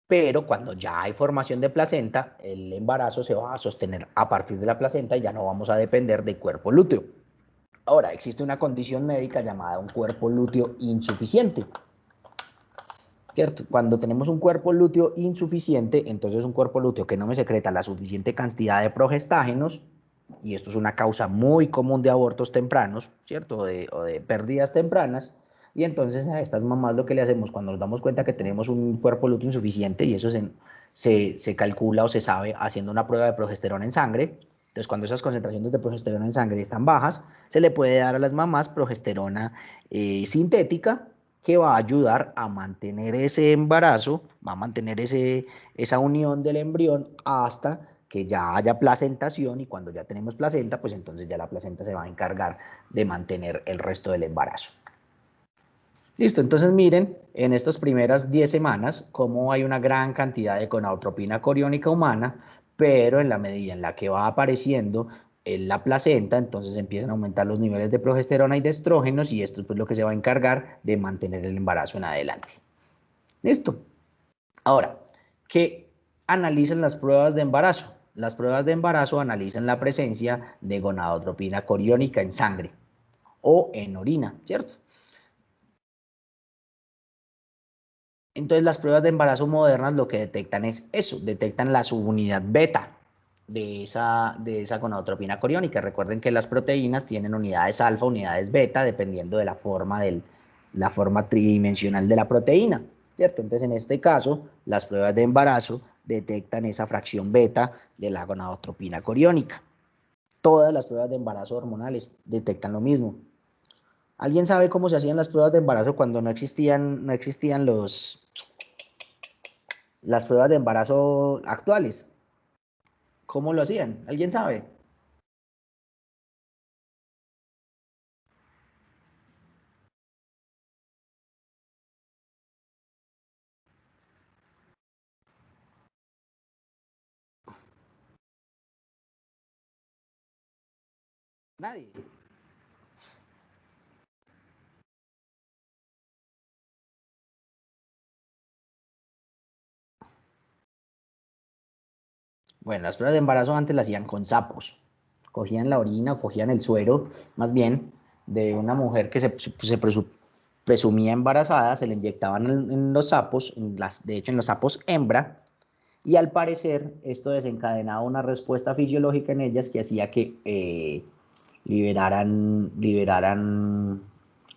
pero cuando ya hay formación de placenta, el embarazo se va a sostener a partir de la placenta y ya no vamos a depender del cuerpo lúteo. Ahora, existe una condición médica llamada un cuerpo lúteo insuficiente, ¿cierto? Cuando tenemos un cuerpo lúteo insuficiente, entonces un cuerpo lúteo que no me secreta la suficiente cantidad de progestágenos, y esto es una causa muy común de abortos tempranos, ¿cierto? O de pérdidas tempranas, y entonces a estas mamás lo que le hacemos cuando nos damos cuenta que tenemos un cuerpo lúteo insuficiente, y eso se calcula o se sabe haciendo una prueba de progesterona en sangre. Entonces, cuando esas concentraciones de progesterona en sangre están bajas, se le puede dar a las mamás progesterona sintética, que va a ayudar a mantener ese embarazo, va a mantener esa unión del embrión hasta que ya haya placentación, y cuando ya tenemos placenta, pues entonces ya la placenta se va a encargar de mantener el resto del embarazo. Listo, entonces miren en estas primeras 10 semanas cómo hay una gran cantidad de gonadotropina coriónica humana, pero en la medida en la que va apareciendo en la placenta, entonces empiezan a aumentar los niveles de progesterona y de estrógenos, y esto es pues lo que se va a encargar de mantener el embarazo en adelante. Listo. Ahora, ¿qué analizan las pruebas de embarazo? Las pruebas de embarazo analizan la presencia de gonadotropina coriónica en sangre o en orina, ¿cierto? Entonces las pruebas de embarazo modernas lo que detectan es eso, detectan la subunidad beta de esa gonadotropina coriónica. Recuerden que las proteínas tienen unidades alfa, unidades beta, dependiendo de la forma tridimensional de la proteína, ¿cierto? Entonces en este caso, las pruebas de embarazo detectan esa fracción beta de la gonadotropina coriónica. Todas las pruebas de embarazo hormonales detectan lo mismo. ¿Alguien sabe cómo se hacían las pruebas de embarazo cuando no existían las pruebas de embarazo actuales? ¿Cómo lo hacían? ¿Alguien sabe? Nadie. Bueno, las pruebas de embarazo antes las hacían con sapos. Cogían la orina o cogían el suero, más bien, de una mujer que presumía embarazada, se le inyectaban en los sapos, de hecho en los sapos hembra, y al parecer esto desencadenaba una respuesta fisiológica en ellas que hacía que liberaran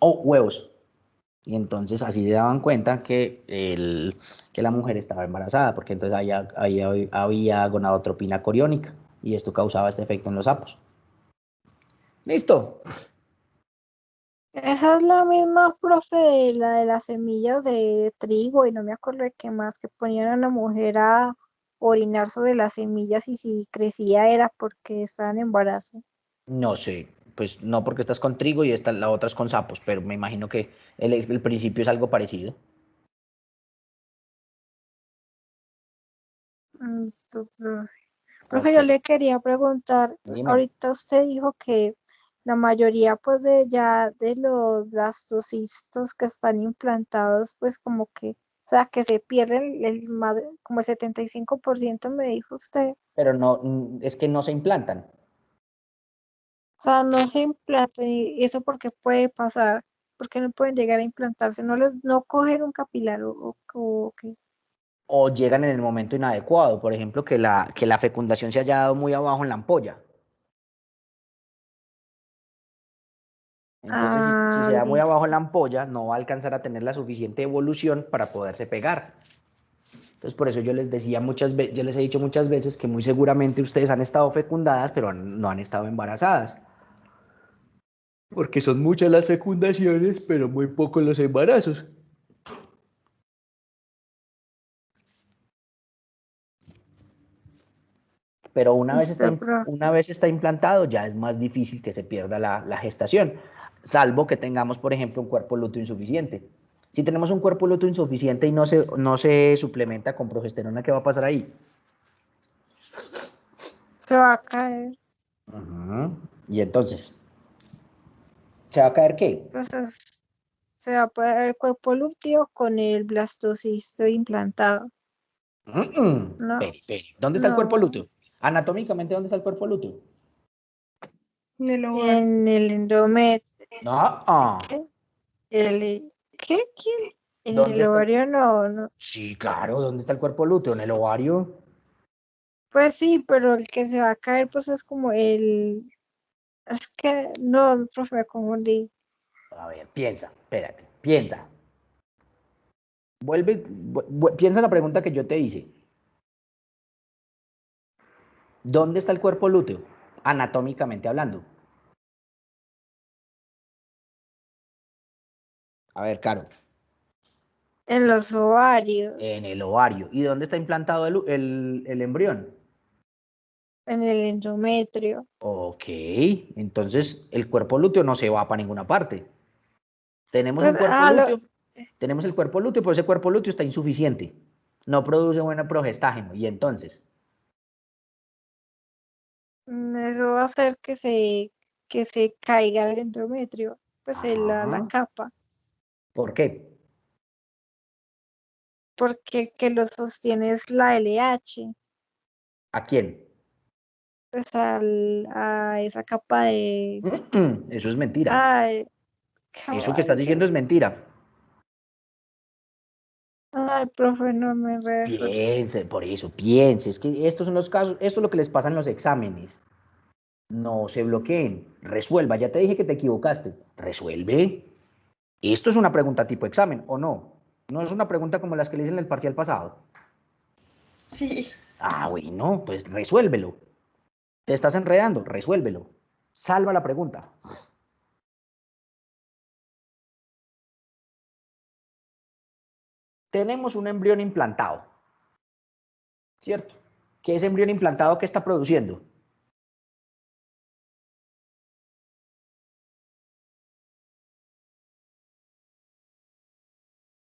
huevos. Y entonces así se daban cuenta que la mujer estaba embarazada, porque entonces había gonadotropina coriónica y esto causaba este efecto en los sapos. ¿Listo? Esa es la misma, profe, de las semillas de trigo y no me acuerdo de qué más, que ponían a la mujer a orinar sobre las semillas y si crecía era porque estaba en embarazo. No sé, pues no porque estás con trigo y la otra es con sapos, pero me imagino que el principio es algo parecido. Listo, profe. Profe, Ok, yo le quería preguntar, dime. ahorita usted dijo que la mayoría pues de ya de los blastocistos que están implantados pues como que, o sea, que se pierden como el 75% me dijo usted. Pero no, es que no se implantan. O sea, no se implantan y eso porque puede pasar, porque no pueden llegar a implantarse, no cogen un capilar o qué. O llegan en el momento inadecuado, por ejemplo, que la fecundación se haya dado muy abajo en la ampolla. Entonces, si se da muy abajo en Listo. la ampolla, no va a alcanzar a tener la suficiente evolución para poderse pegar. Entonces, por eso yo les decía yo les he dicho muchas veces que muy seguramente ustedes han estado fecundadas, pero no han estado embarazadas. Porque son muchas las fecundaciones, pero muy pocos los embarazos. Pero Listo, profe. una vez está implantado, ya es más difícil que se pierda la gestación, salvo que tengamos, por ejemplo, un cuerpo lúteo insuficiente. Si tenemos un cuerpo lúteo insuficiente y no se suplementa con progesterona, ¿qué va a pasar ahí? Se va a caer. Ujú. Y entonces, ¿se va a caer qué? Entonces, se va a poner el cuerpo lúteo con el blastocisto implantado. No, ¿Dónde está el cuerpo no. lúteo? Anatómicamente, ¿dónde está el cuerpo lúteo? En el hogar. En el endometrio. No. Ah. ¿Qué? ¿Qué? ¿Quién? En ¿Dónde el está ovario no, no. Sí, claro, ¿dónde está el cuerpo lúteo? ¿En el ovario? Pues sí, pero el que se va a caer, pues es como es que, no, profe, me confundí. A ver, piensa, espérate, piensa. Piensa en la pregunta que yo te hice. ¿Dónde está el cuerpo lúteo? Anatómicamente hablando. A ver, Caro. En los ovarios, En el ovario. ¿Y dónde está implantado el embrión? en el endometrio. Ok, entonces el cuerpo lúteo no se va para ninguna parte. Tenemos Pues, un cuerpo lúteo, tenemos el cuerpo lúteo, pero ese cuerpo lúteo está insuficiente. No produce buena progestágeno. Y entonces, eso va a hacer que se caiga el endometrio, pues la ajá, capa, ¿por qué? porque el que lo sostiene es la LH, ¿A quién? pues a esa capa de, Eso es mentira. ay, Eso que ay, estás diciendo es mentira. ay, profe, no me rezo. Piense, por eso, piense. Es que estos son los casos, esto es lo que les pasa en los exámenes. No se bloqueen, resuelva. Ya te dije que te equivocaste. Resuelve. Esto es una pregunta tipo examen, ¿o no? No es una pregunta como las que le hice en el parcial pasado. Sí. Ah, bueno, pues resuélvelo. Te estás enredando, resuélvelo. Salva la pregunta. Tenemos un embrión implantado, ¿cierto? ¿Qué es embrión implantado que está produciendo?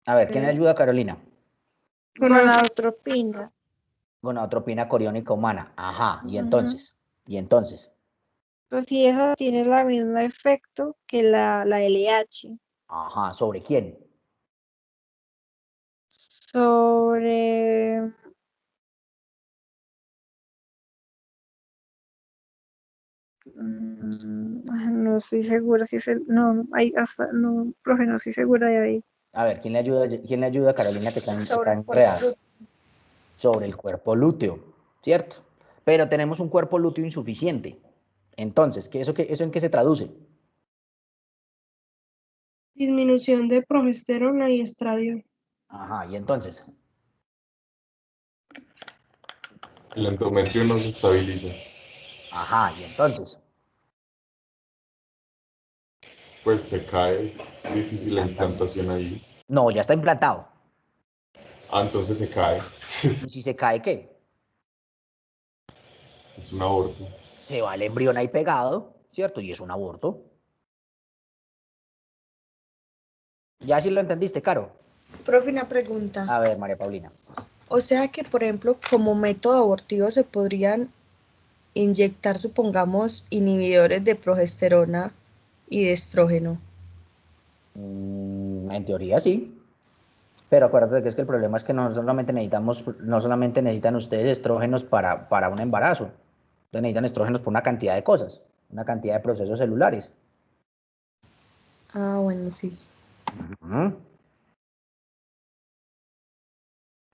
A ver, ¿quién le ayuda a Carolina? Gonadotropina. Gonadotropina coriónica humana. Ajá, y Ujú. entonces. Pues sí, esa tiene el mismo efecto que la LH Ajá, ¿sobre quién? sobre No estoy segura si es el... No, no, profe, no estoy segura de ahí. A ver, ¿quién le ayuda, Carolina, que está Sobre el enredada? cuerpo. Sobre el cuerpo lúteo, ¿cierto? Pero tenemos un cuerpo lúteo insuficiente. Entonces, ¿eso en qué se traduce? Disminución de progesterona y estradiol. Ajá, y entonces, El endometrio no se estabiliza. ajá, y entonces, Pues se cae, es difícil la exactamente. implantación ahí. No, ya está implantado. Ah, entonces se cae. ¿Y si se cae qué? Es un aborto. Se va el embrión ahí pegado, ¿cierto? Y es un aborto. ¿Ya sí lo entendiste, Caro? Profe, una pregunta. A ver, María Paulina. O sea que, por ejemplo, como método abortivo se podrían inyectar, supongamos, inhibidores de progesterona y de estrógeno. En teoría sí. Pero acuérdate que es que el problema es que no solamente necesitan ustedes estrógenos para un embarazo. Ustedes necesitan estrógenos por una cantidad de cosas, una cantidad de procesos celulares. Ah, bueno, sí. Ujú.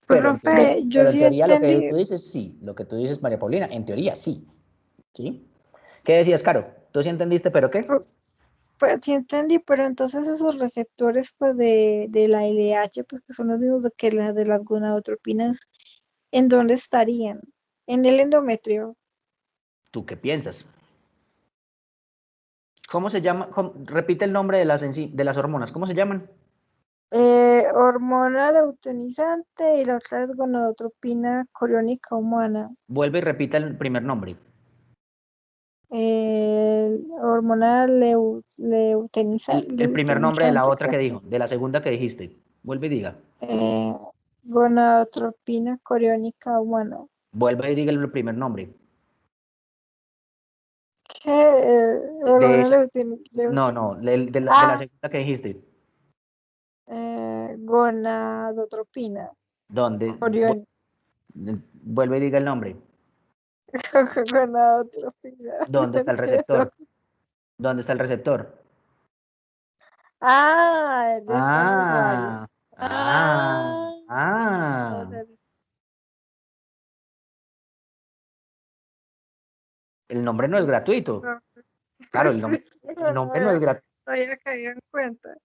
Pero en teoría, Profe, yo pero en sí teoría lo que entendí. tú dices, sí. Lo que tú dices, María Paulina, en teoría sí. ¿Sí? ¿Qué decías, Caro? ¿Tú sí entendiste, pero qué? Pues sí entendí, pero entonces esos receptores pues de la LH, pues que son los mismos que las de las gonadotropinas, ¿en dónde estarían? En el endometrio. ¿Tú qué piensas? ¿Cómo se llama? Repite el nombre de las hormonas. ¿Cómo se llaman? Hormona luteinizante y la otra es gonadotropina coriónica humana. Vuelve y repita el primer nombre. Hormona El primer nombre de la luteinizante, otra creo que que. dijo, de la segunda que dijiste. Vuelve y diga. Eh, Gonadotropina coriónica humana. Vuelve y diga el primer nombre. ¿Qué? De Hormona esa. No, luteinizante. no, de la Ah, segunda que dijiste. gonadotropina ¿Dónde? coriónica. Vuelve y diga el nombre. Gonadotropina. ¿Dónde está el receptor? ¿Dónde está el receptor? Ah, de está en el ovario. Ah, ah, Ah, ah. El nombre no es gratuito. Claro, el nombre, el no nombre no es gratuito. había caído en cuenta.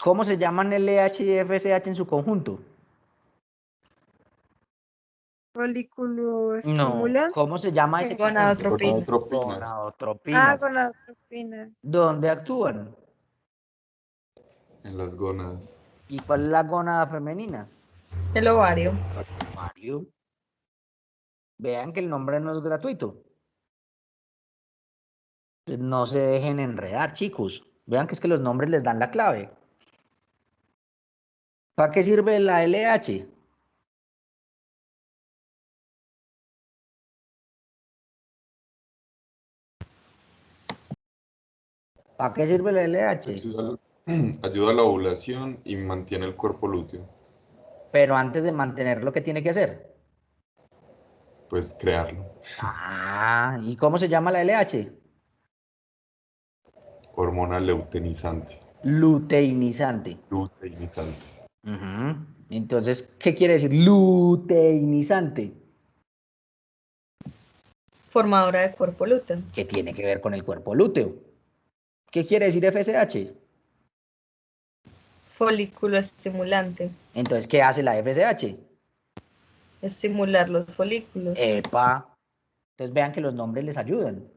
¿Cómo se llaman LH y FSH en su conjunto? Folículo No, estimulante. ¿cómo se llama ese conjunto? Gonadotropinas. Gonadotropinas. Gonadotropinas. Gonadotropina. ¿Dónde actúan? En las gónadas. ¿Y cuál es la gónada femenina? El ovario. Ovario. Vean que el nombre no es gratuito. No se dejen enredar, chicos. Vean que es que los nombres les dan la clave. ¿Para qué sirve la LH? ¿Para qué sirve la LH? Ayuda a la ovulación y mantiene el cuerpo lúteo. Pero antes de mantenerlo, ¿qué tiene que hacer? Pues crearlo. ¿Y cómo se llama la LH? Hormona luteinizante. Luteinizante. Luteinizante. Entonces, ¿qué quiere decir luteinizante? Formadora de cuerpo lúteo. ¿Qué tiene que ver con el cuerpo lúteo? ¿Qué quiere decir FSH? Folículo estimulante. Entonces, ¿qué hace la FSH? Estimular los folículos. ¡Epa! Entonces vean que los nombres les ayudan.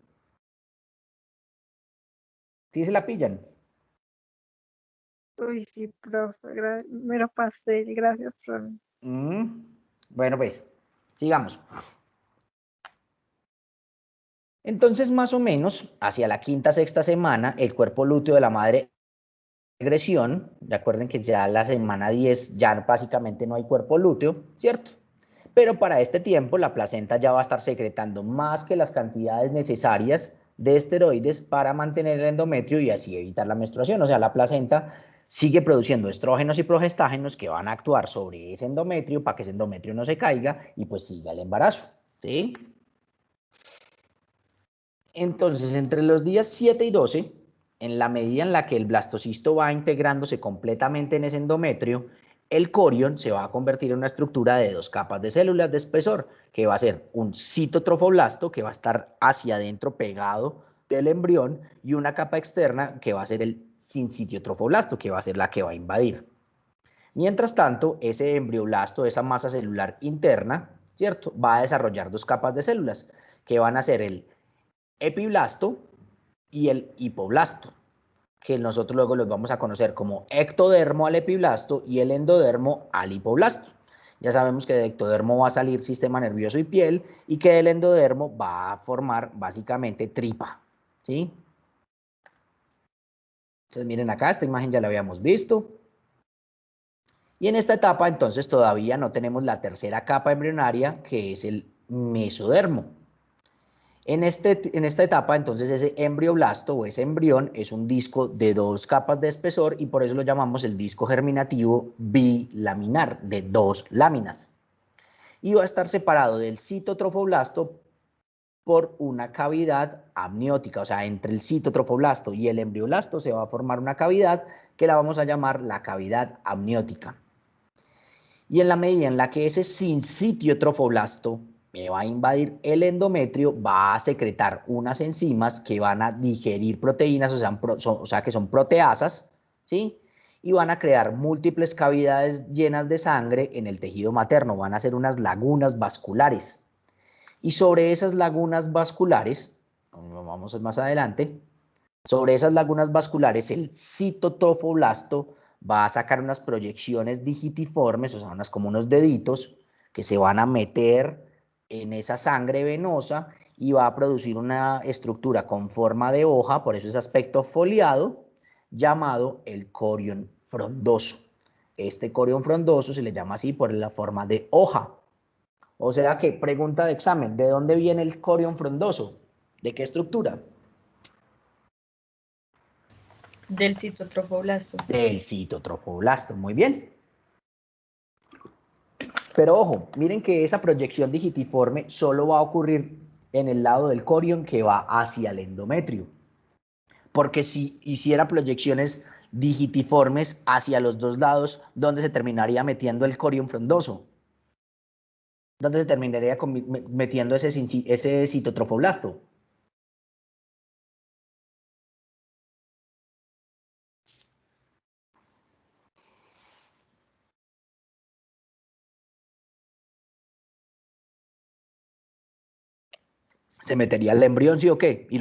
¿Sí se la pillan? Uy, sí, profe. Me lo pasé. Gracias, profe. Bueno, pues, sigamos. Entonces, más o menos, hacia la quinta, sexta semana, el cuerpo lúteo de la madre regresión. Recuerden que ya la semana 10 ya básicamente no hay cuerpo lúteo, ¿cierto? Pero para este tiempo la placenta ya va a estar secretando más que las cantidades necesarias de esteroides para mantener el endometrio y así evitar la menstruación. O sea, la placenta sigue produciendo estrógenos y progestágenos que van a actuar sobre ese endometrio para que ese endometrio no se caiga y pues siga el embarazo, ¿sí? Entonces, entre los días 7 y 12, en la medida en la que el blastocisto va integrándose completamente en ese endometrio, el corion se va a convertir en una estructura de 2 capas de células de espesor, que va a ser un citotrofoblasto, que va a estar hacia adentro pegado del embrión, y una capa externa, que va a ser el sincitiotrofoblasto, que va a ser la que va a invadir. Mientras tanto, ese embrioblasto, esa masa celular interna, ¿cierto?, va a desarrollar 2 capas de células, que van a ser el epiblasto y el hipoblasto, que nosotros luego los vamos a conocer como ectodermo al epiblasto y el endodermo al hipoblasto. Ya sabemos que de ectodermo va a salir sistema nervioso y piel, y que del endodermo va a formar básicamente tripa, ¿sí? Entonces miren acá, esta imagen ya la habíamos visto. Y en esta etapa entonces todavía no tenemos la tercera capa embrionaria, que es el mesodermo. En esta etapa, entonces, ese embrioblasto o ese embrión es un disco de 2 capas de espesor, y por eso lo llamamos el disco germinativo bilaminar, de 2 láminas. Y va a estar separado del citotrofoblasto por una cavidad amniótica, o sea, entre el citotrofoblasto y el embrioblasto se va a formar una cavidad que la vamos a llamar la cavidad amniótica. Y en la medida en la que ese sincitiotrofoblasto me va a invadir el endometrio, va a secretar unas enzimas que van a digerir proteínas, o sea que son proteasas, ¿sí? Y van a crear múltiples cavidades llenas de sangre en el tejido materno, van a ser unas lagunas vasculares. Y sobre esas lagunas vasculares, vamos más adelante, sobre esas lagunas vasculares el citotrofoblasto va a sacar unas proyecciones digitiformes, o sea, como unos deditos que se van a meter en esa sangre venosa, y va a producir una estructura con forma de hoja, por eso ese aspecto foliado, llamado el corion frondoso. Este corion frondoso se le llama así por la forma de hoja. O sea que, pregunta de examen, ¿de dónde viene el corion frondoso? ¿De qué estructura? Del citotrofoblasto. Del citotrofoblasto, muy bien. Pero ojo, miren que esa proyección digitiforme solo va a ocurrir en el lado del corion que va hacia el endometrio. Porque si hiciera proyecciones digitiformes hacia los 2 lados, ¿dónde se terminaría metiendo el corion frondoso? ¿Dónde se terminaría metiendo ese citotrofoblasto? Se metería el embrión, ¿sí o qué? Y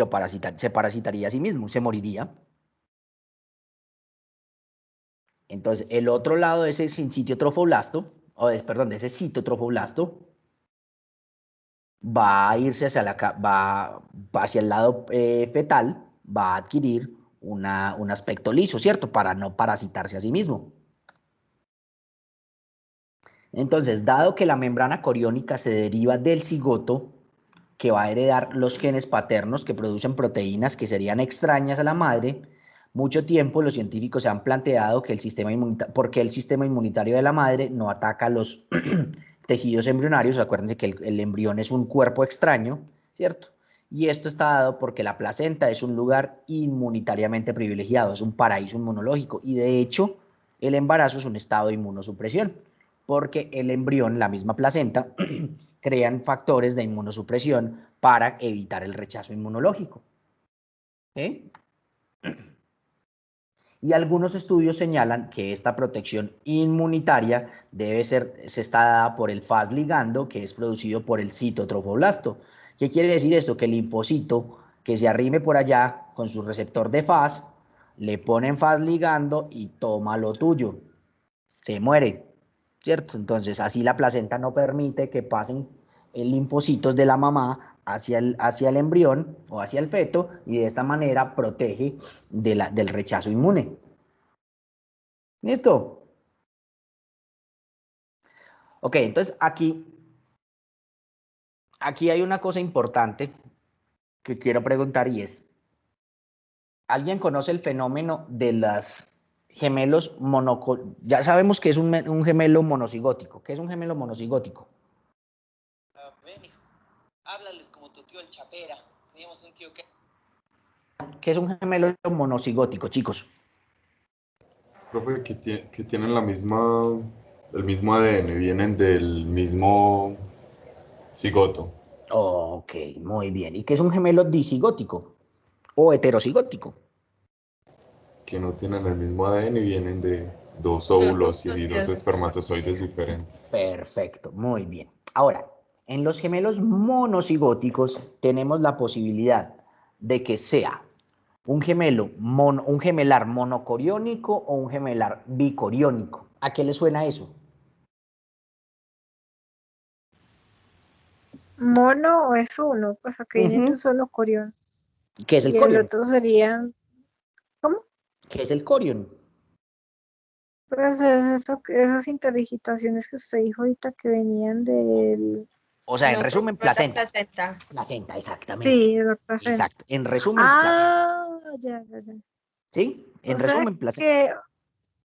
se parasitaría a sí mismo, se moriría. Entonces, el otro lado de ese sincitiotrofoblasto, de ese citotrofoblasto, va a irse hacia el lado fetal, va a adquirir un aspecto liso, ¿cierto? Para no parasitarse a sí mismo. Entonces, dado que la membrana coriónica se deriva del cigoto, que va a heredar los genes paternos que producen proteínas que serían extrañas a la madre, mucho tiempo los científicos se han planteado que por qué el sistema inmunitario de la madre no ataca los tejidos embrionarios. Acuérdense que el embrión es un cuerpo extraño, ¿cierto? Y esto está dado porque la placenta es un lugar inmunitariamente privilegiado, es un paraíso inmunológico, y de hecho el embarazo es un estado de inmunosupresión, porque el embrión, la misma placenta, crean factores de inmunosupresión para evitar el rechazo inmunológico. Y algunos estudios señalan que esta protección inmunitaria se está dada por el Fas ligando, que es producido por el citotrofoblasto. ¿Qué quiere decir esto? Que el linfocito que se arrime por allá con su receptor de Fas, le ponen Fas ligando y toma lo tuyo. Se muere, ¿cierto? Entonces, así la placenta no permite que pasen linfocitos de la mamá hacia el embrión o hacia el feto, y de esta manera protege del rechazo inmune. ¿Listo? Ok, entonces aquí hay una cosa importante que quiero preguntar, y es, ¿alguien conoce el fenómeno de las gemelos Ya sabemos que es un gemelo monocigótico. ¿Qué es un gemelo monocigótico? Ven, hijo, háblales como tu tío el Chapera. ¿Qué es un gemelo monocigótico, chicos? Profe, que tienen el mismo ADN, vienen del mismo cigoto. Ok, muy bien. ¿Y qué es un gemelo disigótico o heterocigótico? Que no tienen el mismo ADN y vienen de dos óvulos y dos espermatozoides diferentes. Perfecto, muy bien. Ahora, en los gemelos monocigóticos tenemos la posibilidad de que sea un gemelar monocoriónico o un gemelar bicoriónico. ¿A qué le suena eso? Mono es uno, pues que viene de un solo corión. ¿Qué es el Y el corión? otro serían, ¿cómo? ¿Qué es el corión? Pues es eso, esas interdigitaciones que usted dijo ahorita que venían del... O sea, en No, resumen, no es la placenta. placenta. Placenta, exactamente. Sí, la placenta. Exacto. En resumen, placenta. Ya. ¿Sí? O En sea resumen, placenta. que, o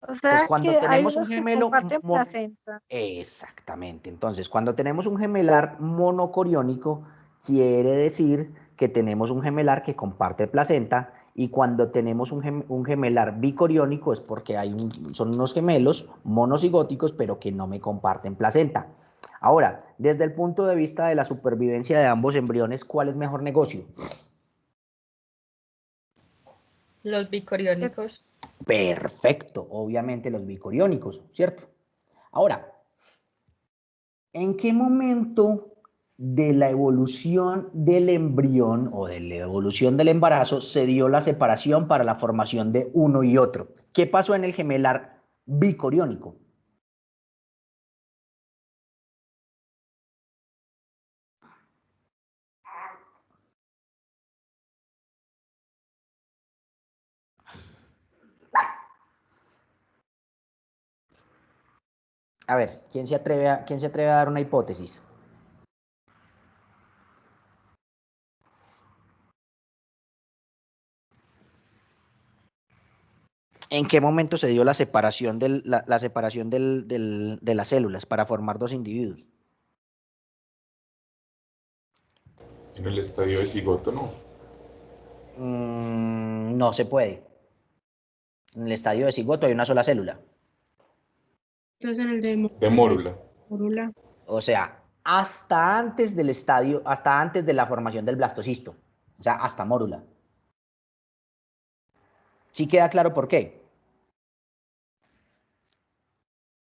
Entonces, sea cuando que hay tenemos un unos que gemelo comparten placenta. Exactamente. Entonces, cuando tenemos un gemelar monocoriónico, quiere decir que tenemos un gemelar que comparte placenta, y cuando tenemos un gemelar bicoriónico es porque son unos gemelos monocigóticos, pero que no me comparten placenta. Ahora, desde el punto de vista de la supervivencia de ambos embriones, ¿cuál es mejor negocio? Los bicoriónicos. Perfecto, obviamente los bicoriónicos, ¿cierto? Ahora, ¿en qué momento de la evolución del embrión o de la evolución del embarazo se dio la separación para la formación de uno y otro? ¿Qué pasó en el gemelar bicoriónico? A ver, quién se atreve a dar una hipótesis? ¿En qué momento se dio la separación, la separación de las células para formar dos individuos? En el estadio de cigoto, no. No se puede. En el estadio de cigoto hay una sola célula. Entonces en el De mórula. mórula. O sea, hasta antes del estadio, hasta antes de la formación del blastocisto. O sea, hasta mórula. ¿Sí queda claro por qué?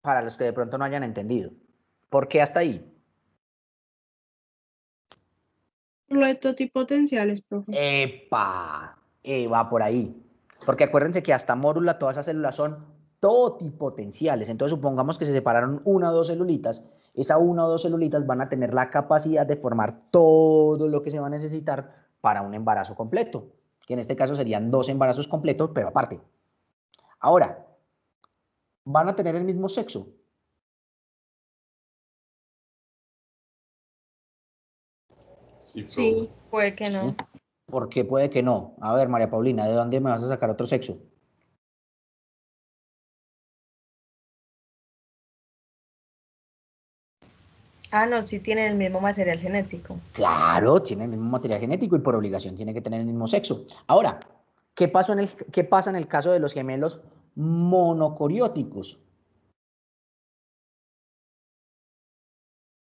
Para los que de pronto no hayan entendido. ¿Por qué hasta ahí? Lo de totipotenciales, profe. ¡Epa! Va por ahí. Porque acuérdense que hasta mórula todas esas células son totipotenciales. Entonces supongamos que se separaron una o dos celulitas. Esa una o dos celulitas van a tener la capacidad de formar todo lo que se va a necesitar para un embarazo completo. Que en este caso serían dos embarazos completos, pero aparte. Ahora, ¿van a tener el mismo sexo? Sí, profe. Sí, puede que no. Sí. ¿Por qué puede que no? A ver, María Paulina, ¿de dónde me vas a sacar otro sexo? Ah, no, sí tienen el mismo material genético. Claro, tiene el mismo material genético y por obligación tiene que tener el mismo sexo. Ahora, ¿qué pasa en el caso de los gemelos monocorióticos?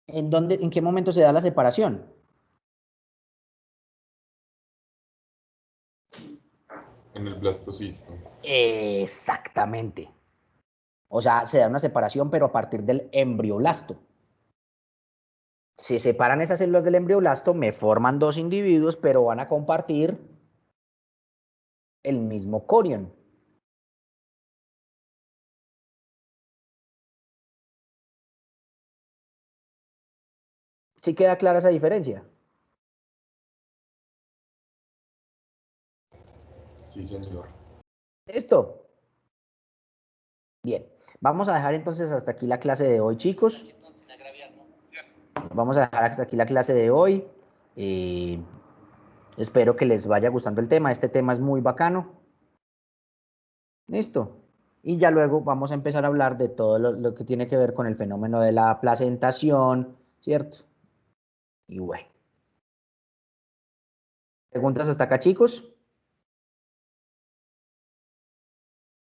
¿En qué momento se da la separación? En el blastocisto. Exactamente. O sea, se da una separación, pero a partir del embrioblasto. Se separan esas células del embrioblasto, me forman dos individuos, pero van a compartir el mismo corión. ¿Sí queda clara esa diferencia? Sí, señor. ¿Listo? Bien, vamos a dejar entonces hasta aquí la clase de hoy, chicos. Vamos a dejar hasta aquí la clase de hoy. Eh, Espero que les vaya gustando el tema. Este tema es muy bacano. Listo. Y ya luego vamos a empezar a hablar de todo lo que tiene que ver con el fenómeno de la placentación, ¿cierto? Y bueno. ¿Preguntas hasta acá, chicos?